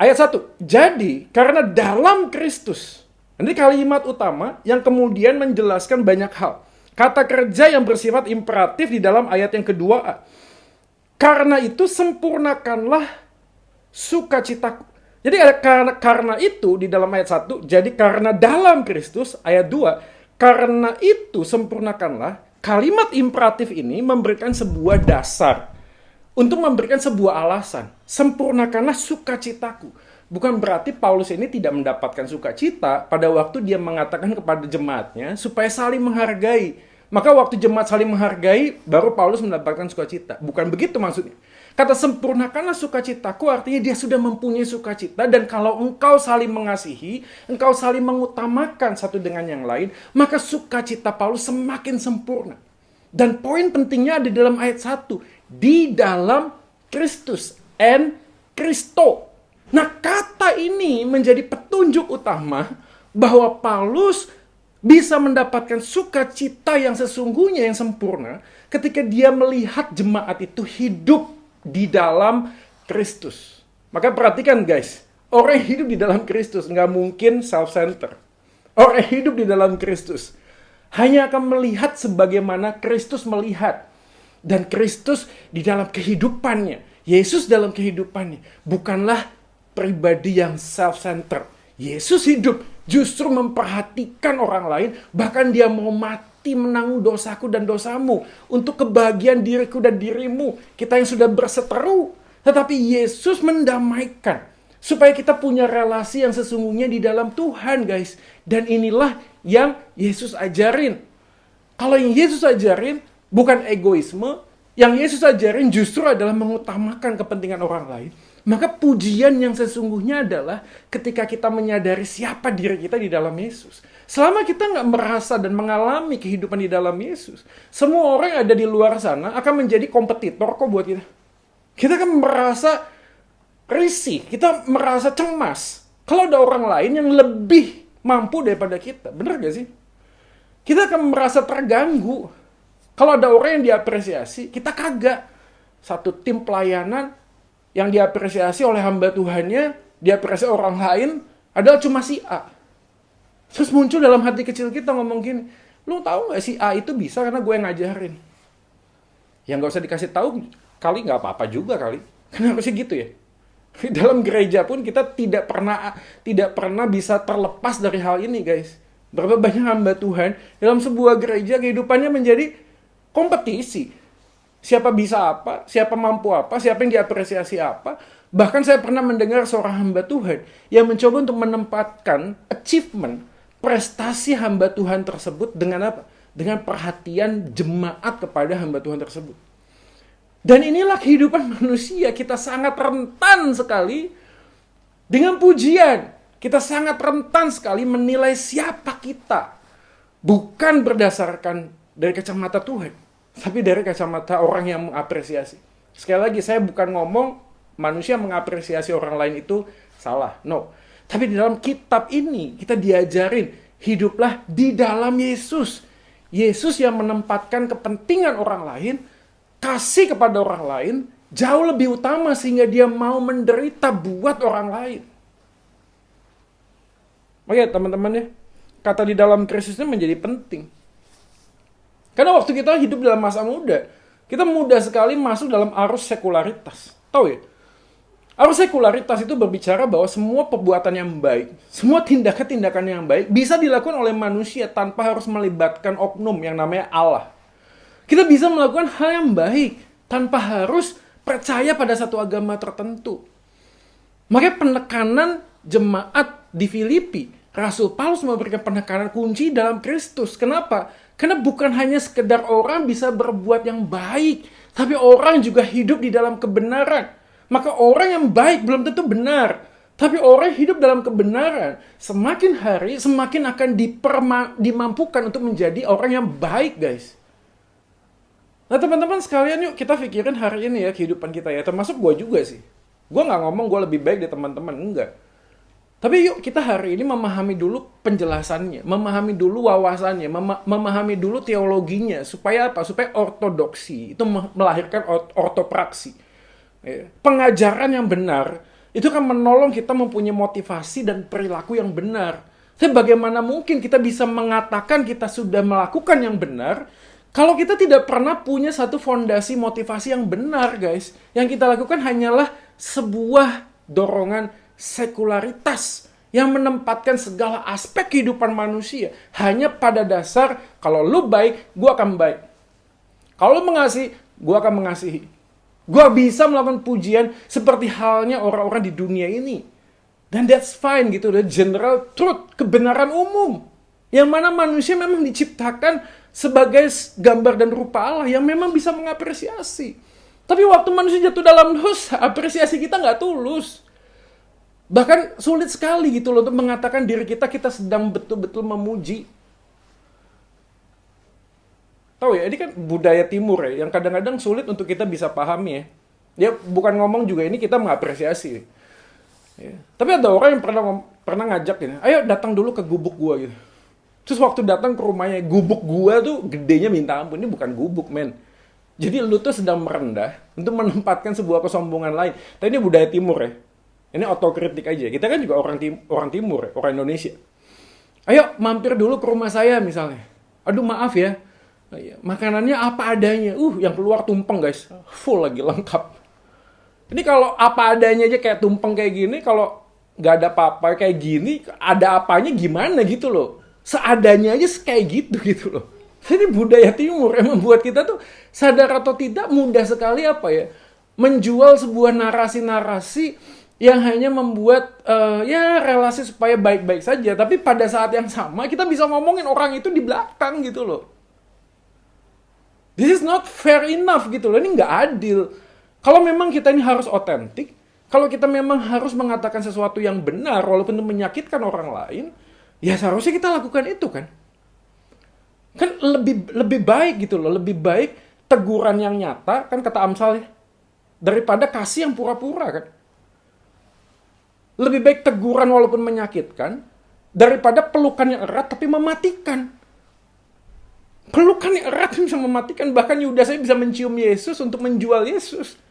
Ayat 1. Jadi, karena dalam Kristus. Ini kalimat utama yang kemudian menjelaskan banyak hal. Kata kerja yang bersifat imperatif di dalam ayat yang kedua. Karena itu sempurnakanlah sukacitaku. Jadi karena itu di dalam ayat 1. Jadi karena dalam Kristus, ayat 2. Karena itu sempurnakanlah, kalimat imperatif ini memberikan sebuah dasar untuk memberikan sebuah alasan. Sempurnakanlah sukacitaku. Bukan berarti Paulus ini tidak mendapatkan sukacita pada waktu dia mengatakan kepada jemaatnya supaya saling menghargai. Maka waktu jemaat saling menghargai, baru Paulus mendapatkan sukacita. Bukan begitu maksudnya. Kata sempurnakanlah sukacitaku artinya dia sudah mempunyai sukacita, dan kalau engkau saling mengasihi, engkau saling mengutamakan satu dengan yang lain, maka sukacita Paulus semakin sempurna. Dan poin pentingnya ada di dalam ayat 1. Di dalam Kristus. En Kristo. Nah, kata ini menjadi petunjuk utama bahwa Paulus bisa mendapatkan sukacita yang sesungguhnya yang sempurna ketika dia melihat jemaat itu hidup di dalam Kristus. Maka perhatikan guys, orang yang hidup di dalam Kristus nggak mungkin self-centered. Orang yang hidup di dalam Kristus hanya akan melihat sebagaimana Kristus melihat. Dan Kristus di dalam kehidupannya, Yesus dalam kehidupannya, bukanlah pribadi yang self-centered. Yesus hidup justru memperhatikan orang lain, bahkan dia mau mati menanggung dosaku dan dosamu untuk kebahagiaan diriku dan dirimu, kita yang sudah berseteru. Tetapi Yesus mendamaikan supaya kita punya relasi yang sesungguhnya di dalam Tuhan, guys. Dan inilah yang Yesus ajarin. Kalau yang Yesus ajarin bukan egoisme, yang Yesus ajarin justru adalah mengutamakan kepentingan orang lain. Maka pujian yang sesungguhnya adalah ketika kita menyadari siapa diri kita di dalam Yesus. Selama kita nggak merasa dan mengalami kehidupan di dalam Yesus, semua orang yang ada di luar sana akan menjadi kompetitor kok buat kita. Kita akan merasa risih, kita merasa cemas kalau ada orang lain yang lebih mampu daripada kita. Bener gak sih? Kita akan merasa terganggu kalau ada orang yang diapresiasi, kita kagak. Satu tim pelayanan yang diapresiasi oleh hamba Tuhannya, diapresiasi orang lain, adalah cuma si A. Terus muncul dalam hati kecil kita ngomong gini, lu tahu gak si A itu bisa karena gue ngajarin. Yang gak usah dikasih tahu, kali gak apa-apa juga kali. Kenapa sih gitu ya? Dalam gereja pun kita tidak pernah bisa terlepas dari hal ini, guys. Berapa banyak hamba Tuhan dalam sebuah gereja kehidupannya menjadi kompetisi. Siapa bisa apa, siapa mampu apa, siapa yang diapresiasi apa. Bahkan saya pernah mendengar seorang hamba Tuhan yang mencoba untuk menempatkan achievement, prestasi hamba Tuhan tersebut dengan apa? Dengan perhatian jemaat kepada hamba Tuhan tersebut. Dan inilah kehidupan manusia, kita sangat rentan sekali dengan pujian. Kita sangat rentan sekali menilai siapa kita. Bukan berdasarkan dari kacamata Tuhan, tapi dari kacamata orang yang mengapresiasi. Sekali lagi, saya bukan ngomong manusia mengapresiasi orang lain itu salah. No. Tapi di dalam kitab ini, kita diajarin, hiduplah di dalam Yesus. Yesus yang menempatkan kepentingan orang lain, kasih kepada orang lain, jauh lebih utama sehingga dia mau menderita buat orang lain. Oke teman-teman ya, kata di dalam Kristus ini menjadi penting. Karena waktu kita hidup dalam masa muda, kita mudah sekali masuk dalam arus sekularitas. Tahu ya? Arus sekularitas itu berbicara bahwa semua perbuatan yang baik, semua tindakan-tindakan yang baik bisa dilakukan oleh manusia tanpa harus melibatkan oknum yang namanya Allah. Kita bisa melakukan hal yang baik tanpa harus percaya pada satu agama tertentu. Makanya penekanan jemaat di Filipi, Rasul Paulus memberikan penekanan kunci dalam Kristus. Kenapa? Karena bukan hanya sekedar orang bisa berbuat yang baik, tapi orang juga hidup di dalam kebenaran. Maka orang yang baik belum tentu benar, tapi orang yang hidup dalam kebenaran semakin hari semakin akan dimampukan untuk menjadi orang yang baik, guys. Nah teman-teman sekalian, yuk kita pikirin hari ini ya kehidupan kita ya, termasuk gue juga sih. Gue nggak ngomong gue lebih baik dari teman-teman, enggak. Tapi yuk kita hari ini memahami dulu penjelasannya, memahami dulu wawasannya, memahami dulu teologinya. Supaya apa? Supaya ortodoksi, itu melahirkan ortopraksi. Pengajaran yang benar, itu kan menolong kita mempunyai motivasi dan perilaku yang benar. Tapi bagaimana mungkin kita bisa mengatakan kita sudah melakukan yang benar, kalau kita tidak pernah punya satu fondasi motivasi yang benar, guys. Yang kita lakukan hanyalah sebuah dorongan sekularitas yang menempatkan segala aspek kehidupan manusia hanya pada dasar kalau lu baik, gua akan baik. Kalau lu mengasihi, gua akan mengasihi. Gua bisa melakukan pujian seperti halnya orang-orang di dunia ini. Dan that's fine gitu, the general truth, kebenaran umum. Yang mana manusia memang diciptakan sebagai gambar dan rupa Allah yang memang bisa mengapresiasi. Tapi waktu manusia jatuh dalam dosa, apresiasi kita nggak tulus. Bahkan sulit sekali gitu loh untuk mengatakan diri kita sedang betul-betul memuji. Tahu ya, ini kan budaya timur ya, yang kadang-kadang sulit untuk kita bisa pahami ya. Ya bukan ngomong juga, ini kita mengapresiasi. Ya. Tapi ada orang yang pernah ngajak ini, ayo datang dulu ke gubuk gua gitu. Terus waktu datang ke rumahnya, gubuk gua tuh gedenya minta ampun, ini bukan gubuk men. Jadi lu tuh sedang merendah untuk menempatkan sebuah kesombongan lain. Tapi ini budaya timur ya. Ini otokritik aja. Kita kan juga orang timur ya, orang Indonesia. Ayo mampir dulu ke rumah saya misalnya. Aduh maaf ya. Makanannya apa adanya. Yang keluar tumpeng guys. Full lagi lengkap. Ini kalau apa adanya aja kayak tumpeng kayak gini, kalau nggak ada apa-apa kayak gini, ada apanya gimana gitu loh. Seadanya aja kayak gitu loh. Ini budaya timur yang membuat kita tuh sadar atau tidak mudah sekali apa ya, menjual sebuah narasi-narasi yang hanya membuat relasi supaya baik-baik saja. Tapi pada saat yang sama kita bisa ngomongin orang itu di belakang gitu loh. This is not fair enough gitu loh. Ini nggak adil. Kalau memang kita ini harus otentik, kalau kita memang harus mengatakan sesuatu yang benar walaupun itu menyakitkan orang lain, ya seharusnya kita lakukan itu kan. Kan lebih baik gitu loh, lebih baik teguran yang nyata, kan kata Amsal ya, daripada kasih yang pura-pura kan. Lebih baik teguran walaupun menyakitkan, daripada pelukan yang erat tapi mematikan. Pelukan yang erat bisa mematikan, bahkan Yudas saya bisa mencium Yesus untuk menjual Yesus.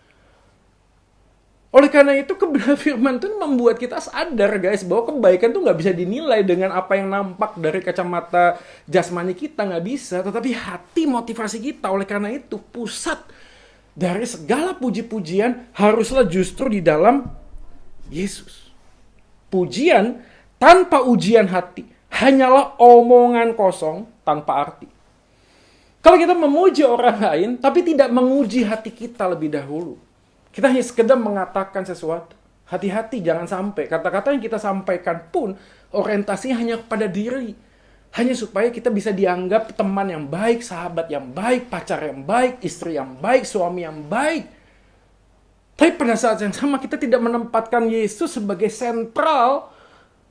Oleh karena itu kebenaran firman itu membuat kita sadar guys, bahwa kebaikan itu nggak bisa dinilai dengan apa yang nampak dari kacamata jasmani kita, nggak bisa. Tetapi hati motivasi kita, oleh karena itu pusat dari segala puji-pujian haruslah justru di dalam Yesus. Pujian tanpa ujian hati hanyalah omongan kosong tanpa arti. Kalau kita memuji orang lain tapi tidak menguji hati kita lebih dahulu, kita hanya sekedar mengatakan sesuatu. Hati-hati jangan sampai kata-kata yang kita sampaikan pun orientasinya hanya kepada diri. Hanya supaya kita bisa dianggap teman yang baik, sahabat yang baik, pacar yang baik, istri yang baik, suami yang baik. Tapi pada saat yang sama kita tidak menempatkan Yesus sebagai sentral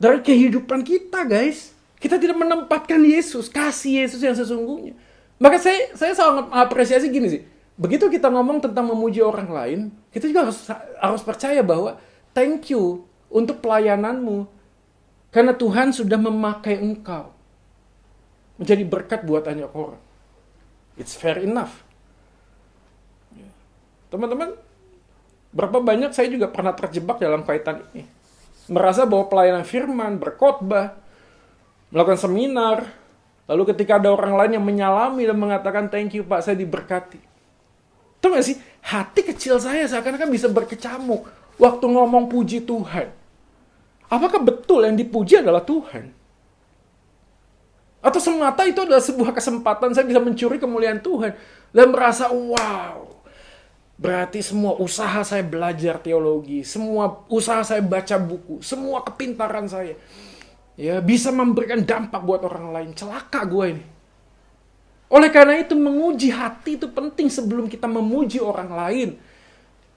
dari kehidupan kita guys. Kita tidak menempatkan Yesus, kasih Yesus yang sesungguhnya. Maka saya sangat apresiasi gini sih. Begitu kita ngomong tentang memuji orang lain, kita juga harus percaya bahwa thank you untuk pelayananmu. Karena Tuhan sudah memakai engkau menjadi berkat buat banyak orang. It's fair enough. Teman-teman, berapa banyak saya juga pernah terjebak dalam kaitan ini. Merasa bahwa pelayanan firman, berkhotbah, melakukan seminar, lalu ketika ada orang lain yang menyalami dan mengatakan thank you Pak, saya diberkati. Tahu gak sih, hati kecil saya seakan-akan bisa berkecamuk waktu ngomong puji Tuhan. Apakah betul yang dipuji adalah Tuhan? Atau semata itu adalah sebuah kesempatan saya bisa mencuri kemuliaan Tuhan dan merasa wow, berarti semua usaha saya belajar teologi, semua usaha saya baca buku, semua kepintaran saya ya bisa memberikan dampak buat orang lain. Celaka gue ini. Oleh karena itu menguji hati itu penting sebelum kita memuji orang lain.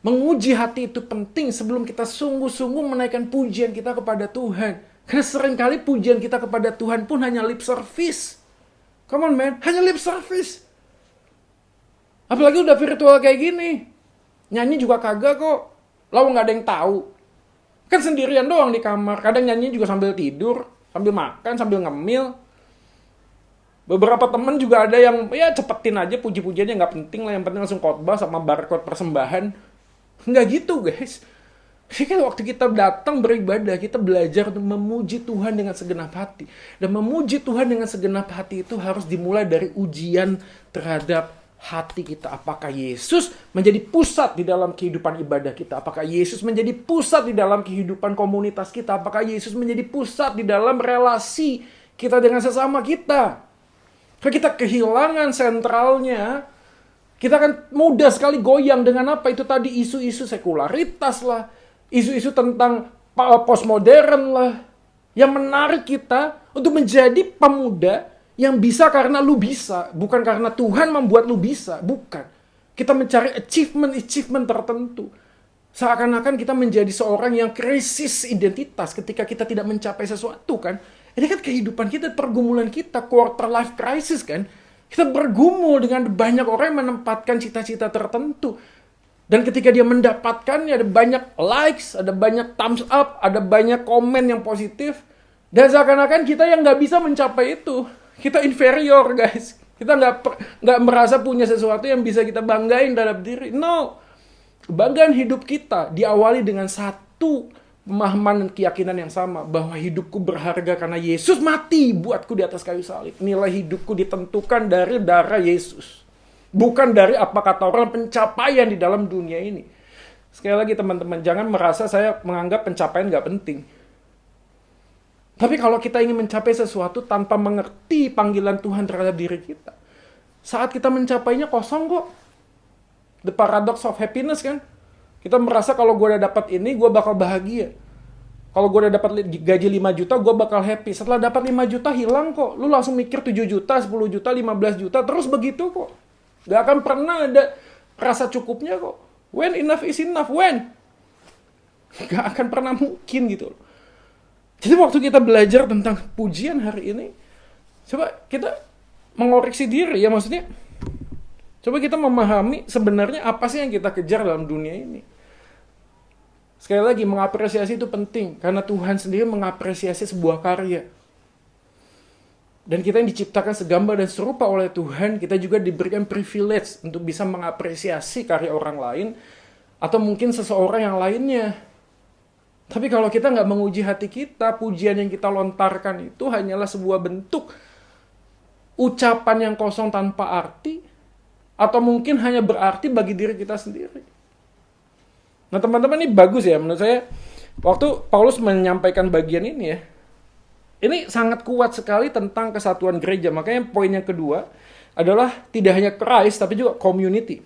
Menguji hati itu penting sebelum kita sungguh-sungguh menaikkan pujian kita kepada Tuhan. Karena seringkali pujian kita kepada Tuhan pun hanya lip service. Come on man, hanya lip service. Apalagi udah virtual kayak gini. Nyanyi juga kagak kok. Lalu gak ada yang tahu. Kan sendirian doang di kamar. Kadang nyanyi juga sambil tidur, sambil makan, sambil ngemil. Beberapa temen juga ada yang ya cepetin aja puji-pujiannya, nggak penting lah, yang penting langsung khotbah sama barcode persembahan. Nggak gitu guys. Jadi kan waktu kita datang beribadah, kita belajar untuk memuji Tuhan dengan segenap hati. Dan memuji Tuhan dengan segenap hati itu harus dimulai dari ujian terhadap hati kita. Apakah Yesus menjadi pusat di dalam kehidupan ibadah kita? Apakah Yesus menjadi pusat di dalam kehidupan komunitas kita? Apakah Yesus menjadi pusat di dalam relasi kita dengan sesama kita? Kalau kita kehilangan sentralnya, kita akan mudah sekali goyang dengan apa? Itu tadi isu-isu sekularitas lah, isu-isu tentang postmodern lah, yang menarik kita untuk menjadi pemuda yang bisa karena lu bisa, bukan karena Tuhan membuat lu bisa, bukan. Kita mencari achievement tertentu. Seakan-akan kita menjadi seorang yang krisis identitas ketika kita tidak mencapai sesuatu kan. Ini kan kehidupan kita, pergumulan kita, quarter life crisis kan. Kita bergumul dengan banyak orang yang menempatkan cita-cita tertentu. Dan ketika dia mendapatkannya, ada banyak likes, ada banyak thumbs up, ada banyak komen yang positif. Dan seakan-akan kita yang nggak bisa mencapai itu. Kita inferior guys. Kita nggak merasa punya sesuatu yang bisa kita banggain dalam diri. No. Kebanggaan hidup kita diawali dengan satu pemahaman dan keyakinan yang sama, bahwa hidupku berharga karena Yesus mati buatku di atas kayu salib. Nilai hidupku ditentukan dari darah Yesus, bukan dari apa kata orang pencapaian di dalam dunia ini. Sekali lagi teman-teman, jangan merasa saya menganggap pencapaian gak penting. Tapi kalau kita ingin mencapai sesuatu tanpa mengerti panggilan Tuhan terhadap diri kita, saat kita mencapainya kosong kok. The paradox of happiness kan. Kita merasa kalau gue udah dapat ini, gue bakal bahagia. Kalau gue udah dapat gaji 5 juta, gue bakal happy. Setelah dapat 5 juta, hilang kok. Lu langsung mikir 7 juta, 10 juta, 15 juta. Terus begitu kok. Gak akan pernah ada rasa cukupnya kok. When enough is enough, when? Gak akan pernah mungkin gitu loh. Jadi waktu kita belajar tentang pujian hari ini, coba kita mengoreksi diri ya, maksudnya. Coba kita memahami sebenarnya apa sih yang kita kejar dalam dunia ini. Sekali lagi, mengapresiasi itu penting. Karena Tuhan sendiri mengapresiasi sebuah karya. Dan kita yang diciptakan segambar dan serupa oleh Tuhan, kita juga diberikan privilege untuk bisa mengapresiasi karya orang lain. Atau mungkin seseorang yang lainnya. Tapi kalau kita nggak menguji hati kita, pujian yang kita lontarkan itu hanyalah sebuah bentuk ucapan yang kosong tanpa arti. Atau mungkin hanya berarti bagi diri kita sendiri. Nah teman-teman, ini bagus ya menurut saya. Waktu Paulus menyampaikan bagian ini ya, ini sangat kuat sekali tentang kesatuan gereja. Makanya poin yang kedua adalah tidak hanya Christ tapi juga community.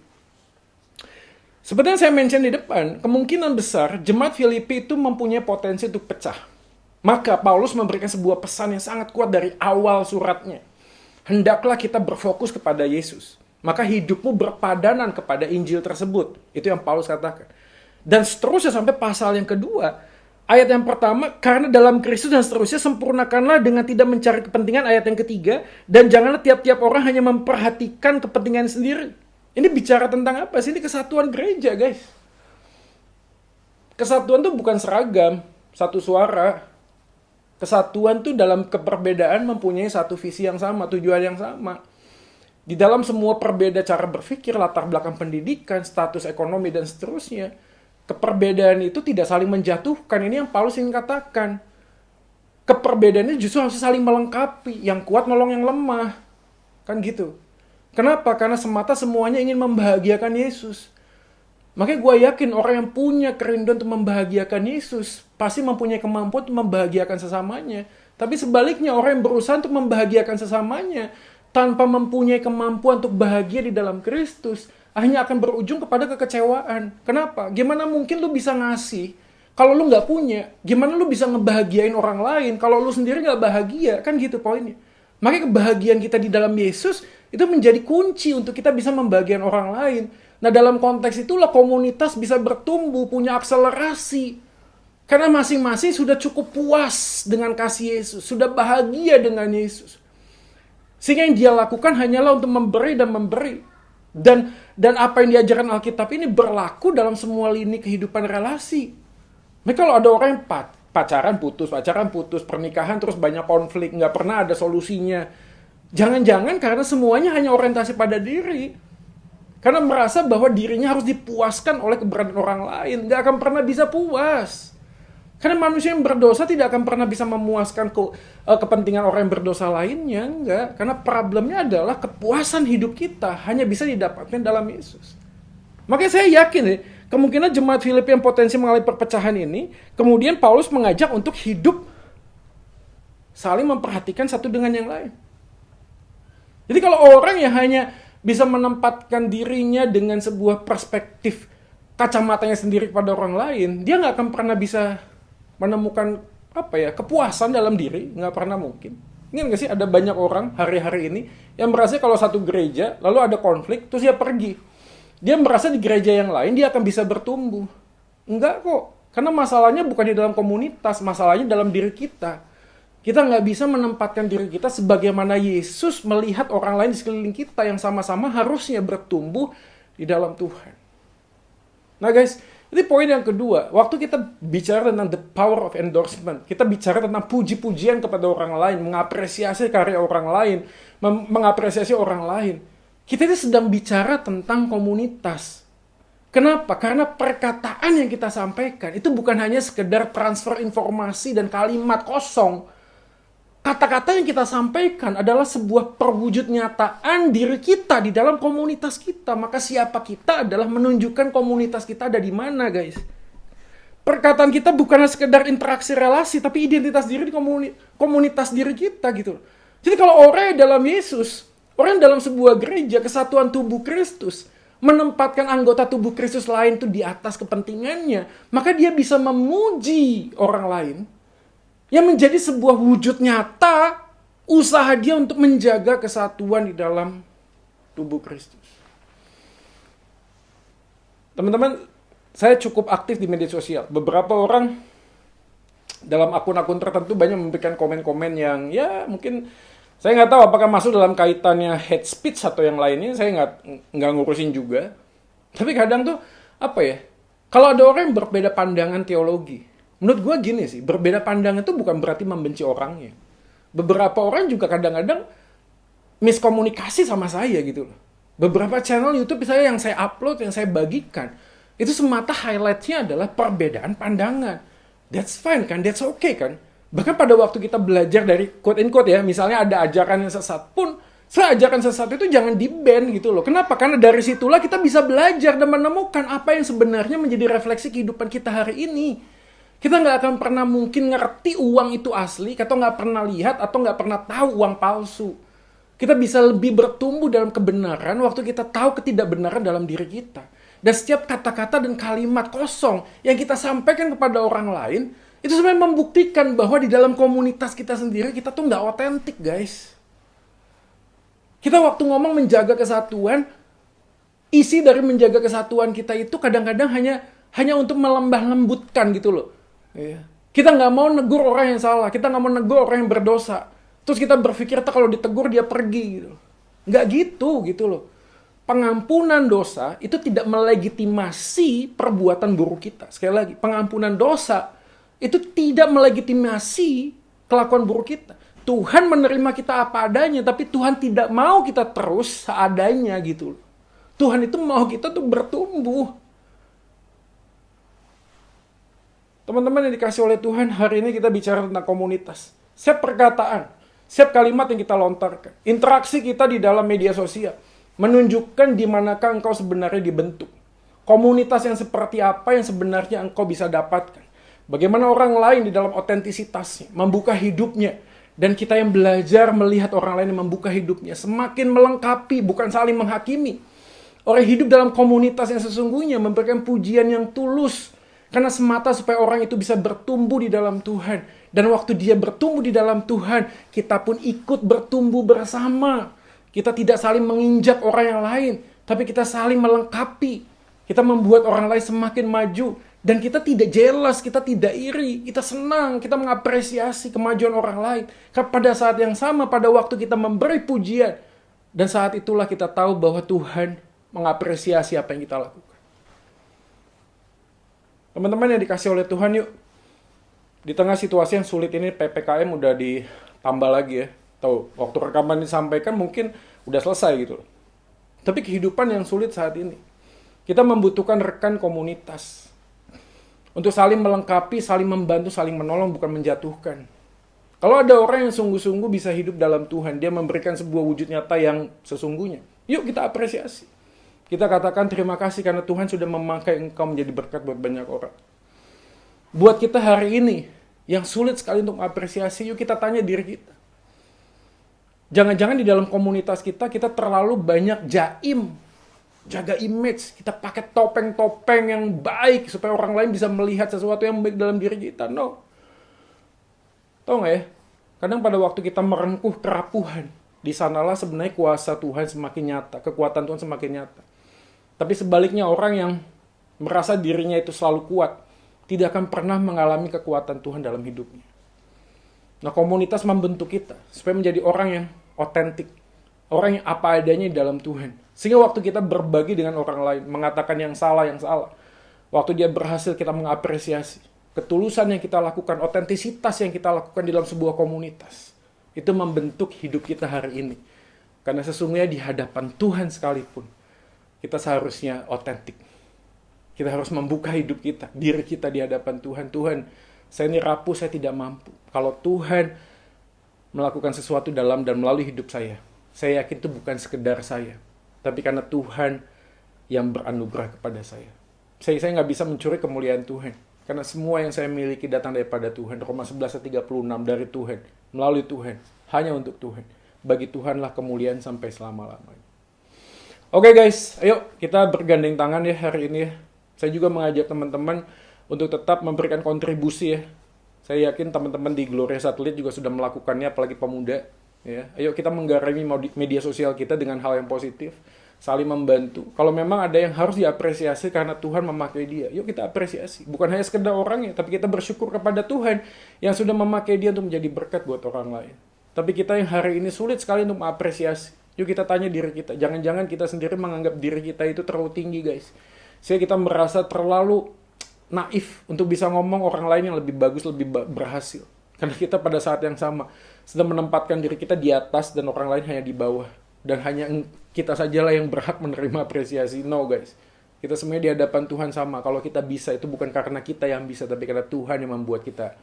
Seperti yang saya mention di depan, kemungkinan besar jemaat Filipi itu mempunyai potensi untuk pecah. Maka Paulus memberikan sebuah pesan yang sangat kuat dari awal suratnya. Hendaklah kita berfokus kepada Yesus. Maka hidupmu berpadanan kepada Injil tersebut. Itu yang Paulus katakan. Dan seterusnya sampai pasal yang kedua. Ayat yang pertama, karena dalam Kristus dan seterusnya, sempurnakanlah dengan tidak mencari kepentingan. Ayat yang ketiga, dan janganlah tiap-tiap orang hanya memperhatikan kepentingan sendiri. Ini bicara tentang apa sih? Ini kesatuan gereja guys. Kesatuan itu bukan seragam, satu suara. Kesatuan itu dalam keperbedaan mempunyai satu visi yang sama, tujuan yang sama. Di dalam semua perbedaan cara berpikir, latar belakang pendidikan, status ekonomi, dan seterusnya, keperbedaan itu tidak saling menjatuhkan. Ini yang Paulus ingin katakan. Keperbedaan ini justru harus saling melengkapi. Yang kuat nolong yang lemah. Kan gitu. Kenapa? Karena semata semuanya ingin membahagiakan Yesus. Makanya gue yakin orang yang punya kerinduan untuk membahagiakan Yesus pasti mempunyai kemampuan untuk membahagiakan sesamanya. Tapi sebaliknya, orang yang berusaha untuk membahagiakan sesamanya tanpa mempunyai kemampuan untuk bahagia di dalam Kristus, hanya akan berujung kepada kekecewaan. Kenapa? Gimana mungkin lu bisa ngasih kalau lu nggak punya? Gimana lu bisa ngebahagiain orang lain kalau lu sendiri nggak bahagia? Kan gitu poinnya. Makanya kebahagiaan kita di dalam Yesus itu menjadi kunci untuk kita bisa membagian orang lain. Nah, dalam konteks itulah komunitas bisa bertumbuh, punya akselerasi. Karena masing-masing sudah cukup puas dengan kasih Yesus, sudah bahagia dengan Yesus. Sehingga yang dia lakukan hanyalah untuk memberi dan memberi. Dan apa yang diajarkan Alkitab ini berlaku dalam semua lini kehidupan relasi. Nah, kalau ada orang yang pacaran putus, pernikahan terus banyak konflik, nggak pernah ada solusinya. Jangan-jangan karena semuanya hanya orientasi pada diri. Karena merasa bahwa dirinya harus dipuaskan oleh keberadaan orang lain. Nggak akan pernah bisa puas. Karena manusia yang berdosa tidak akan pernah bisa memuaskan kepentingan orang yang berdosa lainnya. Enggak. Karena problemnya adalah kepuasan hidup kita hanya bisa didapatkan dalam Yesus. Makanya saya yakin kemungkinan jemaat Filipi yang potensi mengalami perpecahan ini, kemudian Paulus mengajak untuk hidup saling memperhatikan satu dengan yang lain. Jadi kalau orang yang hanya bisa menempatkan dirinya dengan sebuah perspektif kacamatanya sendiri kepada orang lain, dia nggak akan pernah bisa menemukan kepuasan dalam diri, nggak pernah mungkin. Ingat nggak sih ada banyak orang hari-hari ini yang merasa kalau satu gereja lalu ada konflik terus dia pergi, dia merasa di gereja yang lain dia akan bisa bertumbuh. Enggak kok, karena masalahnya bukan di dalam komunitas, masalahnya dalam diri kita. Kita nggak bisa menempatkan diri kita sebagaimana Yesus melihat orang lain di sekeliling kita yang sama-sama harusnya bertumbuh di dalam Tuhan. Nah guys, ini poin yang kedua. Waktu kita bicara tentang the power of endorsement, kita bicara tentang puji-pujian kepada orang lain, mengapresiasi karya orang lain, mengapresiasi orang lain. Kita ini sedang bicara tentang komunitas. Kenapa? Karena perkataan yang kita sampaikan itu bukan hanya sekedar transfer informasi dan kalimat kosong. Kata-kata yang kita sampaikan adalah sebuah perwujud nyataan diri kita di dalam komunitas kita. Maka siapa kita adalah menunjukkan komunitas kita ada di mana, guys. Perkataan kita bukanlah sekedar interaksi relasi, tapi identitas diri di komunitas diri kita gitu. Jadi kalau orang yang dalam Yesus, orang yang dalam sebuah gereja, kesatuan tubuh Kristus, menempatkan anggota tubuh Kristus lain itu di atas kepentingannya, maka dia bisa memuji orang lain yang menjadi sebuah wujud nyata usaha dia untuk menjaga kesatuan di dalam tubuh Kristus. Teman-teman, saya cukup aktif di media sosial. Beberapa orang dalam akun-akun tertentu banyak memberikan komen-komen yang ya mungkin saya nggak tahu apakah masuk dalam kaitannya hate speech atau yang lainnya. Saya nggak ngurusin juga. Tapi kadang tuh kalau ada orang yang berbeda pandangan teologi, menurut gue gini sih, berbeda pandangan itu bukan berarti membenci orangnya. Beberapa orang juga kadang-kadang miskomunikasi sama saya gitu loh. Beberapa channel YouTube saya yang saya upload, yang saya bagikan, itu semata highlightnya adalah perbedaan pandangan. That's fine kan, that's okay kan. Bahkan pada waktu kita belajar dari quote-in-quote ya, misalnya ada ajaran yang sesat pun, ajaran sesat itu jangan di-ban gitu loh. Kenapa? Karena dari situlah kita bisa belajar dan menemukan apa yang sebenarnya menjadi refleksi kehidupan kita hari ini. Kita nggak akan pernah mungkin ngerti uang itu asli, atau nggak pernah lihat, atau nggak pernah tahu uang palsu. Kita bisa lebih bertumbuh dalam kebenaran waktu kita tahu ketidakbenaran dalam diri kita. Dan setiap kata-kata dan kalimat kosong yang kita sampaikan kepada orang lain, itu sebenarnya membuktikan bahwa di dalam komunitas kita sendiri, kita tuh nggak otentik, guys. Kita waktu ngomong menjaga kesatuan, isi dari menjaga kesatuan kita itu kadang-kadang hanya untuk melembah lembutkan gitu loh. Kita nggak mau negur orang yang salah, kita nggak mau negur orang yang berdosa. Terus kita berpikir kalau ditegur dia pergi gitu. Nggak gitu loh. Pengampunan dosa itu tidak melegitimasi perbuatan buruk kita. Sekali lagi, pengampunan dosa itu tidak melegitimasi kelakuan buruk kita. Tuhan menerima kita apa adanya, tapi Tuhan tidak mau kita terus seadanya gitu. Tuhan itu mau kita tuh bertumbuh. Teman-teman yang dikasih oleh Tuhan, hari ini kita bicara tentang komunitas. Setiap perkataan, setiap kalimat yang kita lontarkan, interaksi kita di dalam media sosial, menunjukkan di manakah engkau sebenarnya dibentuk. Komunitas yang seperti apa yang sebenarnya engkau bisa dapatkan. Bagaimana orang lain di dalam otentisitasnya, membuka hidupnya. Dan kita yang belajar melihat orang lain yang membuka hidupnya, semakin melengkapi, bukan saling menghakimi. Orang hidup dalam komunitas yang sesungguhnya memberikan pujian yang tulus. Karena semata supaya orang itu bisa bertumbuh di dalam Tuhan. Dan waktu dia bertumbuh di dalam Tuhan, kita pun ikut bertumbuh bersama. Kita tidak saling menginjak orang yang lain, tapi kita saling melengkapi. Kita membuat orang lain semakin maju. Dan kita tidak jealous, kita tidak iri, kita senang, kita mengapresiasi kemajuan orang lain. Karena pada saat yang sama, pada waktu kita memberi pujian, dan saat itulah kita tahu bahwa Tuhan mengapresiasi apa yang kita lakukan. Teman-teman yang dikasih oleh Tuhan, yuk. Di tengah situasi yang sulit ini, PPKM udah ditambah lagi ya. Tahu, waktu rekaman disampaikan mungkin udah selesai gitu. Tapi kehidupan yang sulit saat ini, kita membutuhkan rekan komunitas. Untuk saling melengkapi, saling membantu, saling menolong, bukan menjatuhkan. Kalau ada orang yang sungguh-sungguh bisa hidup dalam Tuhan, dia memberikan sebuah wujud nyata yang sesungguhnya. Yuk kita apresiasi. Kita katakan terima kasih karena Tuhan sudah memakai engkau menjadi berkat buat banyak orang. Buat kita hari ini, yang sulit sekali untuk mengapresiasi, yuk kita tanya diri kita. Jangan-jangan di dalam komunitas kita terlalu banyak jaim. Jaga image, kita pakai topeng-topeng yang baik supaya orang lain bisa melihat sesuatu yang baik dalam diri kita. No. Tahu nggak ya? Kadang pada waktu kita merengkuh kerapuhan, di sanalah sebenarnya kuasa Tuhan semakin nyata, kekuatan Tuhan semakin nyata. Tapi sebaliknya orang yang merasa dirinya itu selalu kuat, tidak akan pernah mengalami kekuatan Tuhan dalam hidupnya. Nah, komunitas membentuk kita supaya menjadi orang yang otentik, orang yang apa adanya di dalam Tuhan. Sehingga waktu kita berbagi dengan orang lain, mengatakan yang salah. Waktu dia berhasil, kita mengapresiasi. Ketulusan yang kita lakukan, otentisitas yang kita lakukan di dalam sebuah komunitas. Itu membentuk hidup kita hari ini. Karena sesungguhnya di hadapan Tuhan sekalipun, kita seharusnya otentik. Kita harus membuka hidup kita, diri kita di hadapan Tuhan. Tuhan, saya ini rapuh, saya tidak mampu. Kalau Tuhan melakukan sesuatu dalam dan melalui hidup saya yakin itu bukan sekedar saya, tapi karena Tuhan yang beranugerah kepada saya. Saya nggak bisa mencuri kemuliaan Tuhan, karena semua yang saya miliki datang daripada Tuhan. Roma 11:36 dari Tuhan, melalui Tuhan, hanya untuk Tuhan. Bagi Tuhanlah kemuliaan sampai selama-lamanya. Oke guys, ayo kita bergandeng tangan ya hari ini ya. Saya juga mengajak teman-teman untuk tetap memberikan kontribusi ya. Saya yakin teman-teman di Gloria Satelit juga sudah melakukannya, apalagi pemuda. Ya, ayo kita menggarami media sosial kita dengan hal yang positif, saling membantu. Kalau memang ada yang harus diapresiasi karena Tuhan memakai dia, yuk kita apresiasi. Bukan hanya sekedar orangnya, tapi kita bersyukur kepada Tuhan yang sudah memakai dia untuk menjadi berkat buat orang lain. Tapi kita yang hari ini sulit sekali untuk mengapresiasi. Yuk kita tanya diri kita, jangan-jangan kita sendiri menganggap diri kita itu terlalu tinggi guys. Sehingga kita merasa terlalu naif untuk bisa ngomong orang lain yang lebih bagus, lebih berhasil. Karena kita pada saat yang sama sedang menempatkan diri kita di atas dan orang lain hanya di bawah. Dan hanya kita sajalah yang berhak menerima apresiasi. No guys. Kita semuanya di hadapan Tuhan sama. Kalau kita bisa itu bukan karena kita yang bisa, tapi karena Tuhan yang membuat kita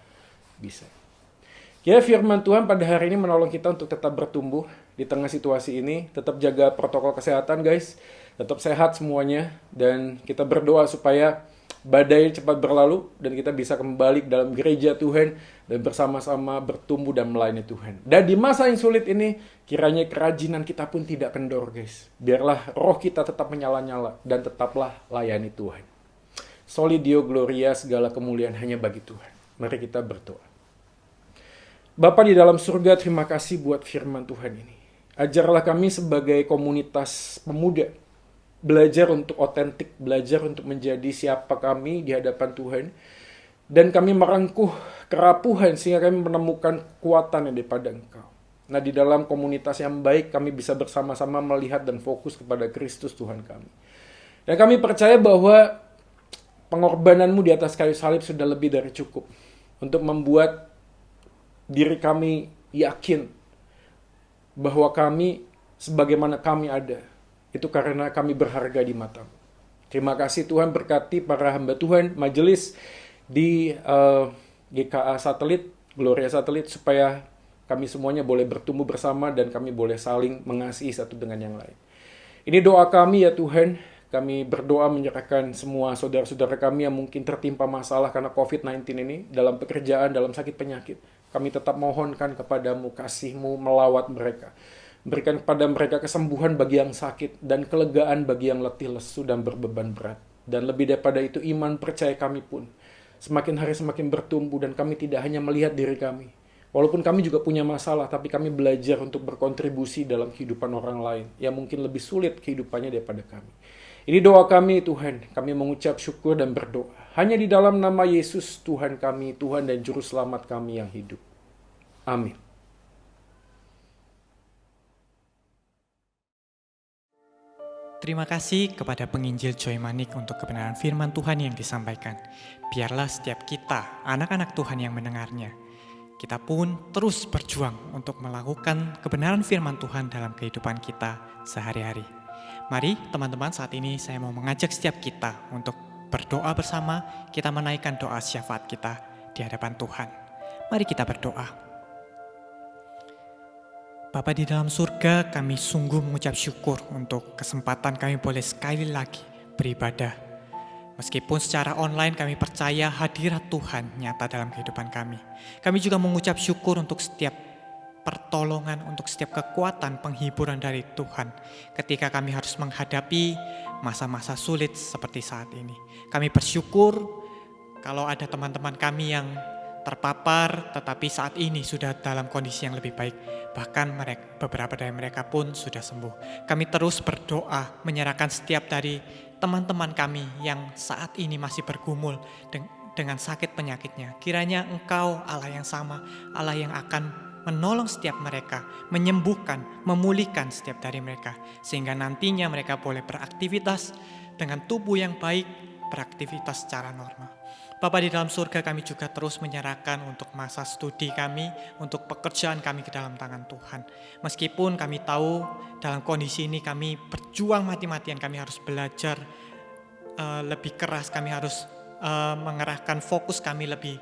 bisa. Ya, firman Tuhan pada hari ini menolong kita untuk tetap bertumbuh di tengah situasi ini. Tetap jaga protokol kesehatan guys. Tetap sehat semuanya. Dan kita berdoa supaya badai cepat berlalu dan kita bisa kembali dalam gereja Tuhan dan bersama-sama bertumbuh dan melayani Tuhan. Dan di masa yang sulit ini, kiranya kerajinan kita pun tidak kendor guys. Biarlah roh kita tetap menyala-nyala dan tetaplah layani Tuhan. Soli Deo Gloria, segala kemuliaan hanya bagi Tuhan. Mari kita berdoa. Bapa di dalam surga, terima kasih buat firman Tuhan ini. Ajarlah kami sebagai komunitas pemuda, belajar untuk otentik, belajar untuk menjadi siapa kami di hadapan Tuhan. Dan kami merengkuh kerapuhan sehingga kami menemukan kekuatan yang daripada Engkau. Nah, di dalam komunitas yang baik kami bisa bersama-sama melihat dan fokus kepada Kristus Tuhan kami. Dan kami percaya bahwa pengorbananmu di atas kayu salib sudah lebih dari cukup untuk membuat diri kami yakin bahwa kami sebagaimana kami ada itu karena kami berharga di mata-Mu. Terima kasih Tuhan, berkati para hamba Tuhan, majelis di GKA Satelit, Gloria Satelit, supaya kami semuanya boleh bertumbuh bersama dan kami boleh saling mengasihi satu dengan yang lain. Ini doa kami ya Tuhan, kami berdoa menyerahkan semua saudara-saudara kami yang mungkin tertimpa masalah karena COVID-19 ini, dalam pekerjaan, dalam sakit penyakit. Kami tetap mohonkan kepadamu, kasih-Mu melawat mereka. Berikan kepada mereka kesembuhan bagi yang sakit dan kelegaan bagi yang letih lesu dan berbeban berat. Dan lebih daripada itu iman percaya kami pun semakin hari semakin bertumbuh dan kami tidak hanya melihat diri kami, Walaupun kami juga punya masalah, tapi kami belajar untuk berkontribusi dalam kehidupan orang lain yang mungkin lebih sulit kehidupannya daripada kami. Ini doa kami Tuhan, kami mengucap syukur dan berdoa. Hanya di dalam nama Yesus Tuhan kami, Tuhan dan Juru Selamat kami yang hidup. Amin. Terima kasih kepada penginjil Joy Manik untuk kebenaran firman Tuhan yang disampaikan. Biarlah setiap kita, anak-anak Tuhan yang mendengarnya, kita pun terus berjuang untuk melakukan kebenaran firman Tuhan dalam kehidupan kita sehari-hari. Mari teman-teman, saat ini saya mau mengajak setiap kita untuk berdoa bersama, kita menaikkan doa syafaat kita di hadapan Tuhan. Mari kita berdoa. Bapa di dalam surga, kami sungguh mengucap syukur untuk kesempatan kami boleh sekali lagi beribadah. Meskipun secara online kami percaya hadirat Tuhan nyata dalam kehidupan kami. Kami juga mengucap syukur untuk setiap pertolongan, untuk setiap kekuatan penghiburan dari Tuhan ketika kami harus menghadapi masa-masa sulit seperti saat ini. Kami bersyukur kalau ada teman-teman kami yang terpapar tetapi saat ini sudah dalam kondisi yang lebih baik. Bahkan beberapa dari mereka pun sudah sembuh. Kami terus berdoa menyerahkan setiap dari teman-teman kami yang saat ini masih bergumul dengan sakit penyakitnya. Kiranya Engkau Allah yang sama, Allah yang akan menolong setiap mereka, menyembuhkan, memulihkan setiap dari mereka. Sehingga nantinya mereka boleh beraktivitas dengan tubuh yang baik, beraktivitas secara normal. Bapa di dalam surga, kami juga terus menyerahkan untuk masa studi kami, untuk pekerjaan kami ke dalam tangan Tuhan. Meskipun kami tahu dalam kondisi ini kami berjuang mati-matian, kami harus belajar lebih keras, kami harus mengerahkan fokus kami lebih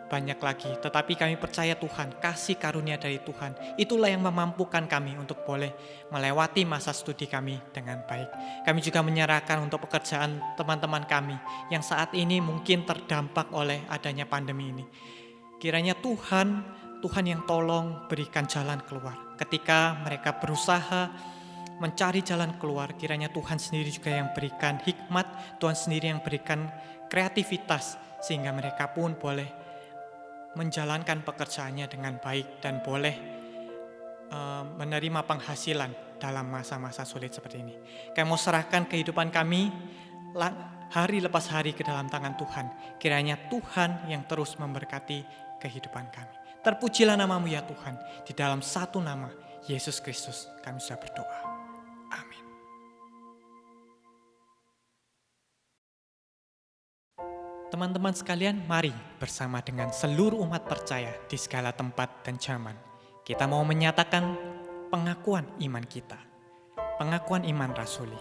banyak lagi. Tetapi kami percaya Tuhan, kasih karunia dari Tuhan, itulah yang memampukan kami untuk boleh melewati masa studi kami dengan baik. Kami juga menyerahkan untuk pekerjaan teman-teman kami yang saat ini mungkin terdampak oleh adanya pandemi ini. Kiranya Tuhan yang tolong berikan jalan keluar. Ketika mereka berusaha mencari jalan keluar, kiranya Tuhan sendiri juga yang berikan hikmat, Tuhan sendiri yang berikan kreativitas, sehingga mereka pun boleh menjalankan pekerjaannya dengan baik dan boleh menerima penghasilan dalam masa-masa sulit seperti ini. Kami mau serahkan kehidupan kami hari lepas hari ke dalam tangan Tuhan. Kiranya Tuhan yang terus memberkati kehidupan kami. Terpujilah nama-Mu ya Tuhan. Di dalam satu nama, Yesus Kristus, kami sudah berdoa. Amin. Teman-teman sekalian, mari bersama dengan seluruh umat percaya di segala tempat dan zaman, kita mau menyatakan pengakuan iman kita, pengakuan iman rasuli.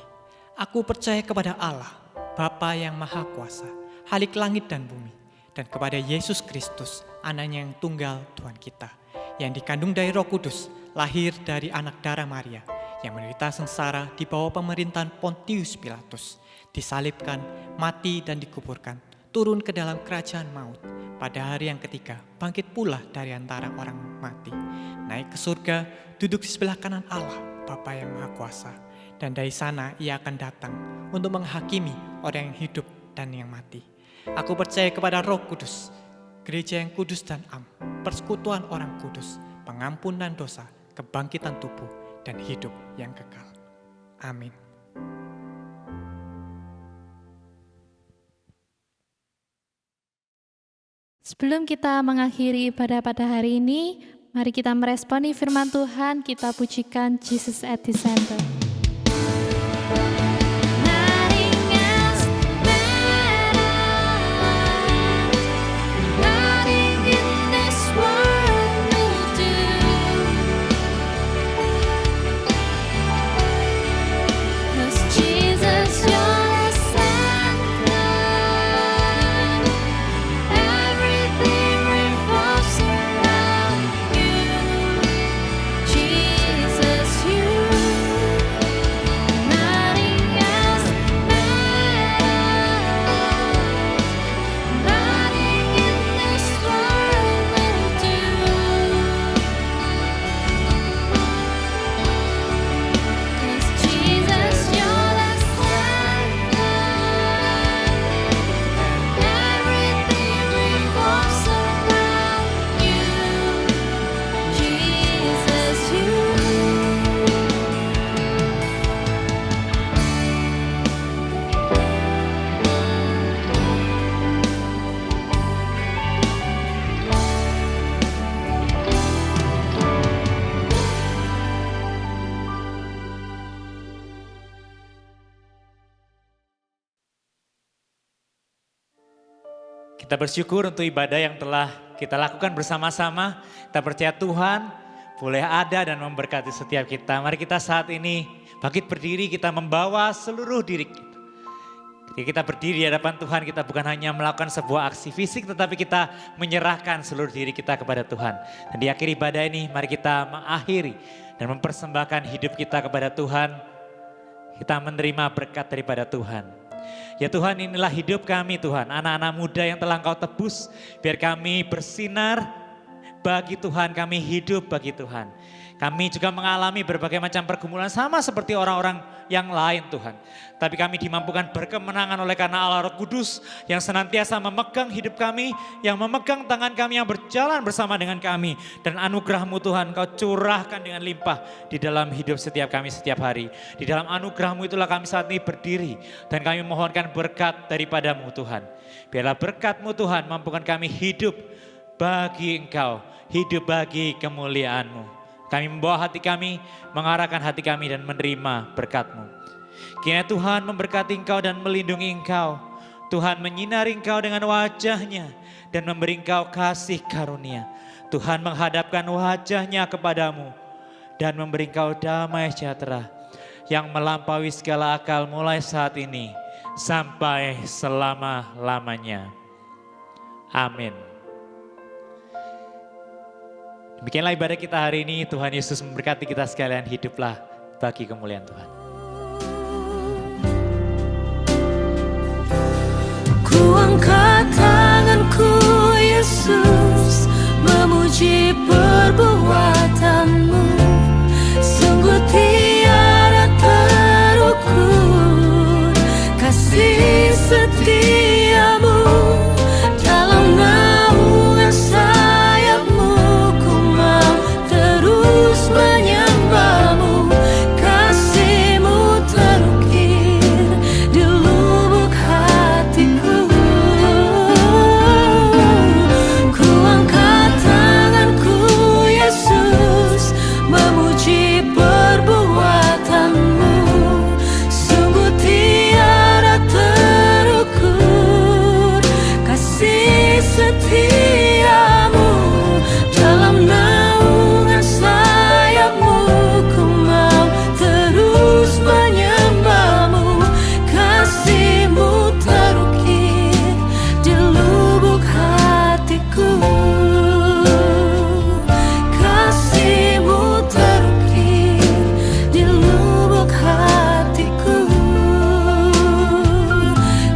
Aku percaya kepada Allah, Bapa yang Maha Kuasa, Khalik langit dan bumi, dan kepada Yesus Kristus, Anaknya yang tunggal Tuhan kita, yang dikandung dari Roh Kudus, lahir dari anak darah Maria, yang menderita sengsara di bawah pemerintahan Pontius Pilatus, disalibkan, mati dan dikuburkan, turun ke dalam kerajaan maut, pada hari yang ketiga bangkit pula dari antara orang mati, naik ke surga, duduk di sebelah kanan Allah, Bapa yang Maha Kuasa, dan dari sana Ia akan datang untuk menghakimi orang yang hidup dan yang mati. Aku percaya kepada Roh Kudus, gereja yang kudus dan am, persekutuan orang kudus, pengampunan dosa, kebangkitan tubuh, dan hidup yang kekal. Amin. Sebelum kita mengakhiri ibadah pada hari ini, mari kita meresponi firman Tuhan, kita pujikan Jesus at the Center. Kita bersyukur untuk ibadah yang telah kita lakukan bersama-sama. Kita percaya Tuhan boleh ada dan memberkati setiap kita. Mari kita saat ini bangkit berdiri, kita membawa seluruh diri kita. Ketika kita berdiri di hadapan Tuhan, kita bukan hanya melakukan sebuah aksi fisik, tetapi kita menyerahkan seluruh diri kita kepada Tuhan. Dan di akhir ibadah ini, mari kita mengakhiri dan mempersembahkan hidup kita kepada Tuhan. Kita menerima berkat daripada Tuhan. Ya Tuhan, inilah hidup kami Tuhan, anak-anak muda yang telah Engkau tebus. Biar kami bersinar bagi Tuhan, kami hidup bagi Tuhan. Kami juga mengalami berbagai macam pergumulan sama seperti orang-orang yang lain Tuhan. Tapi kami dimampukan berkemenangan oleh karena Allah Roh Kudus yang senantiasa memegang hidup kami, yang memegang tangan kami, yang berjalan bersama dengan kami. Dan anugerah-Mu Tuhan Kau curahkan dengan limpah di dalam hidup setiap kami setiap hari. Di dalam anugerah-Mu itulah kami saat ini berdiri dan kami mohonkan berkat daripada-Mu Tuhan. Biarlah berkat-Mu Tuhan mampukan kami hidup bagi Engkau, hidup bagi kemuliaan-Mu. Kami membawa hati kami, mengarahkan hati kami dan menerima berkat-Mu. Kiranya Tuhan memberkati Engkau dan melindungi Engkau. Tuhan menyinari Engkau dengan wajah-Nya dan memberi Engkau kasih karunia. Tuhan menghadapkan wajah-Nya kepadamu dan memberi Engkau damai sejahtera yang melampaui segala akal mulai saat ini sampai selama-lamanya. Amin. Demikianlah ibadah kita hari ini. Tuhan Yesus memberkati kita sekalian. Hiduplah bagi kemuliaan Tuhan. Ku angkat tanganku Yesus, memuji perbuatan-Mu. Sungguh tiada terukur kasih setia-Mu. Dalam naungan sayap-Mu ku mau terus menyembah-Mu. Kasih-Mu terukir di lubuk hatiku. Ku angkat tanganku Yesus, memuji perbuatan-Mu. Sungguh tiada terukur kasih setia-Mu. Dalam naungan sayap-Mu ku mau terus menyembah-Mu. Kasih-Mu terukir di lubuk hatiku. Kasih-Mu terukir di lubuk hatiku.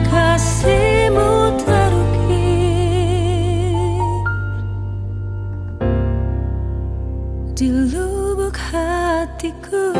Kasih-Mu terukir di lubuk hatiku.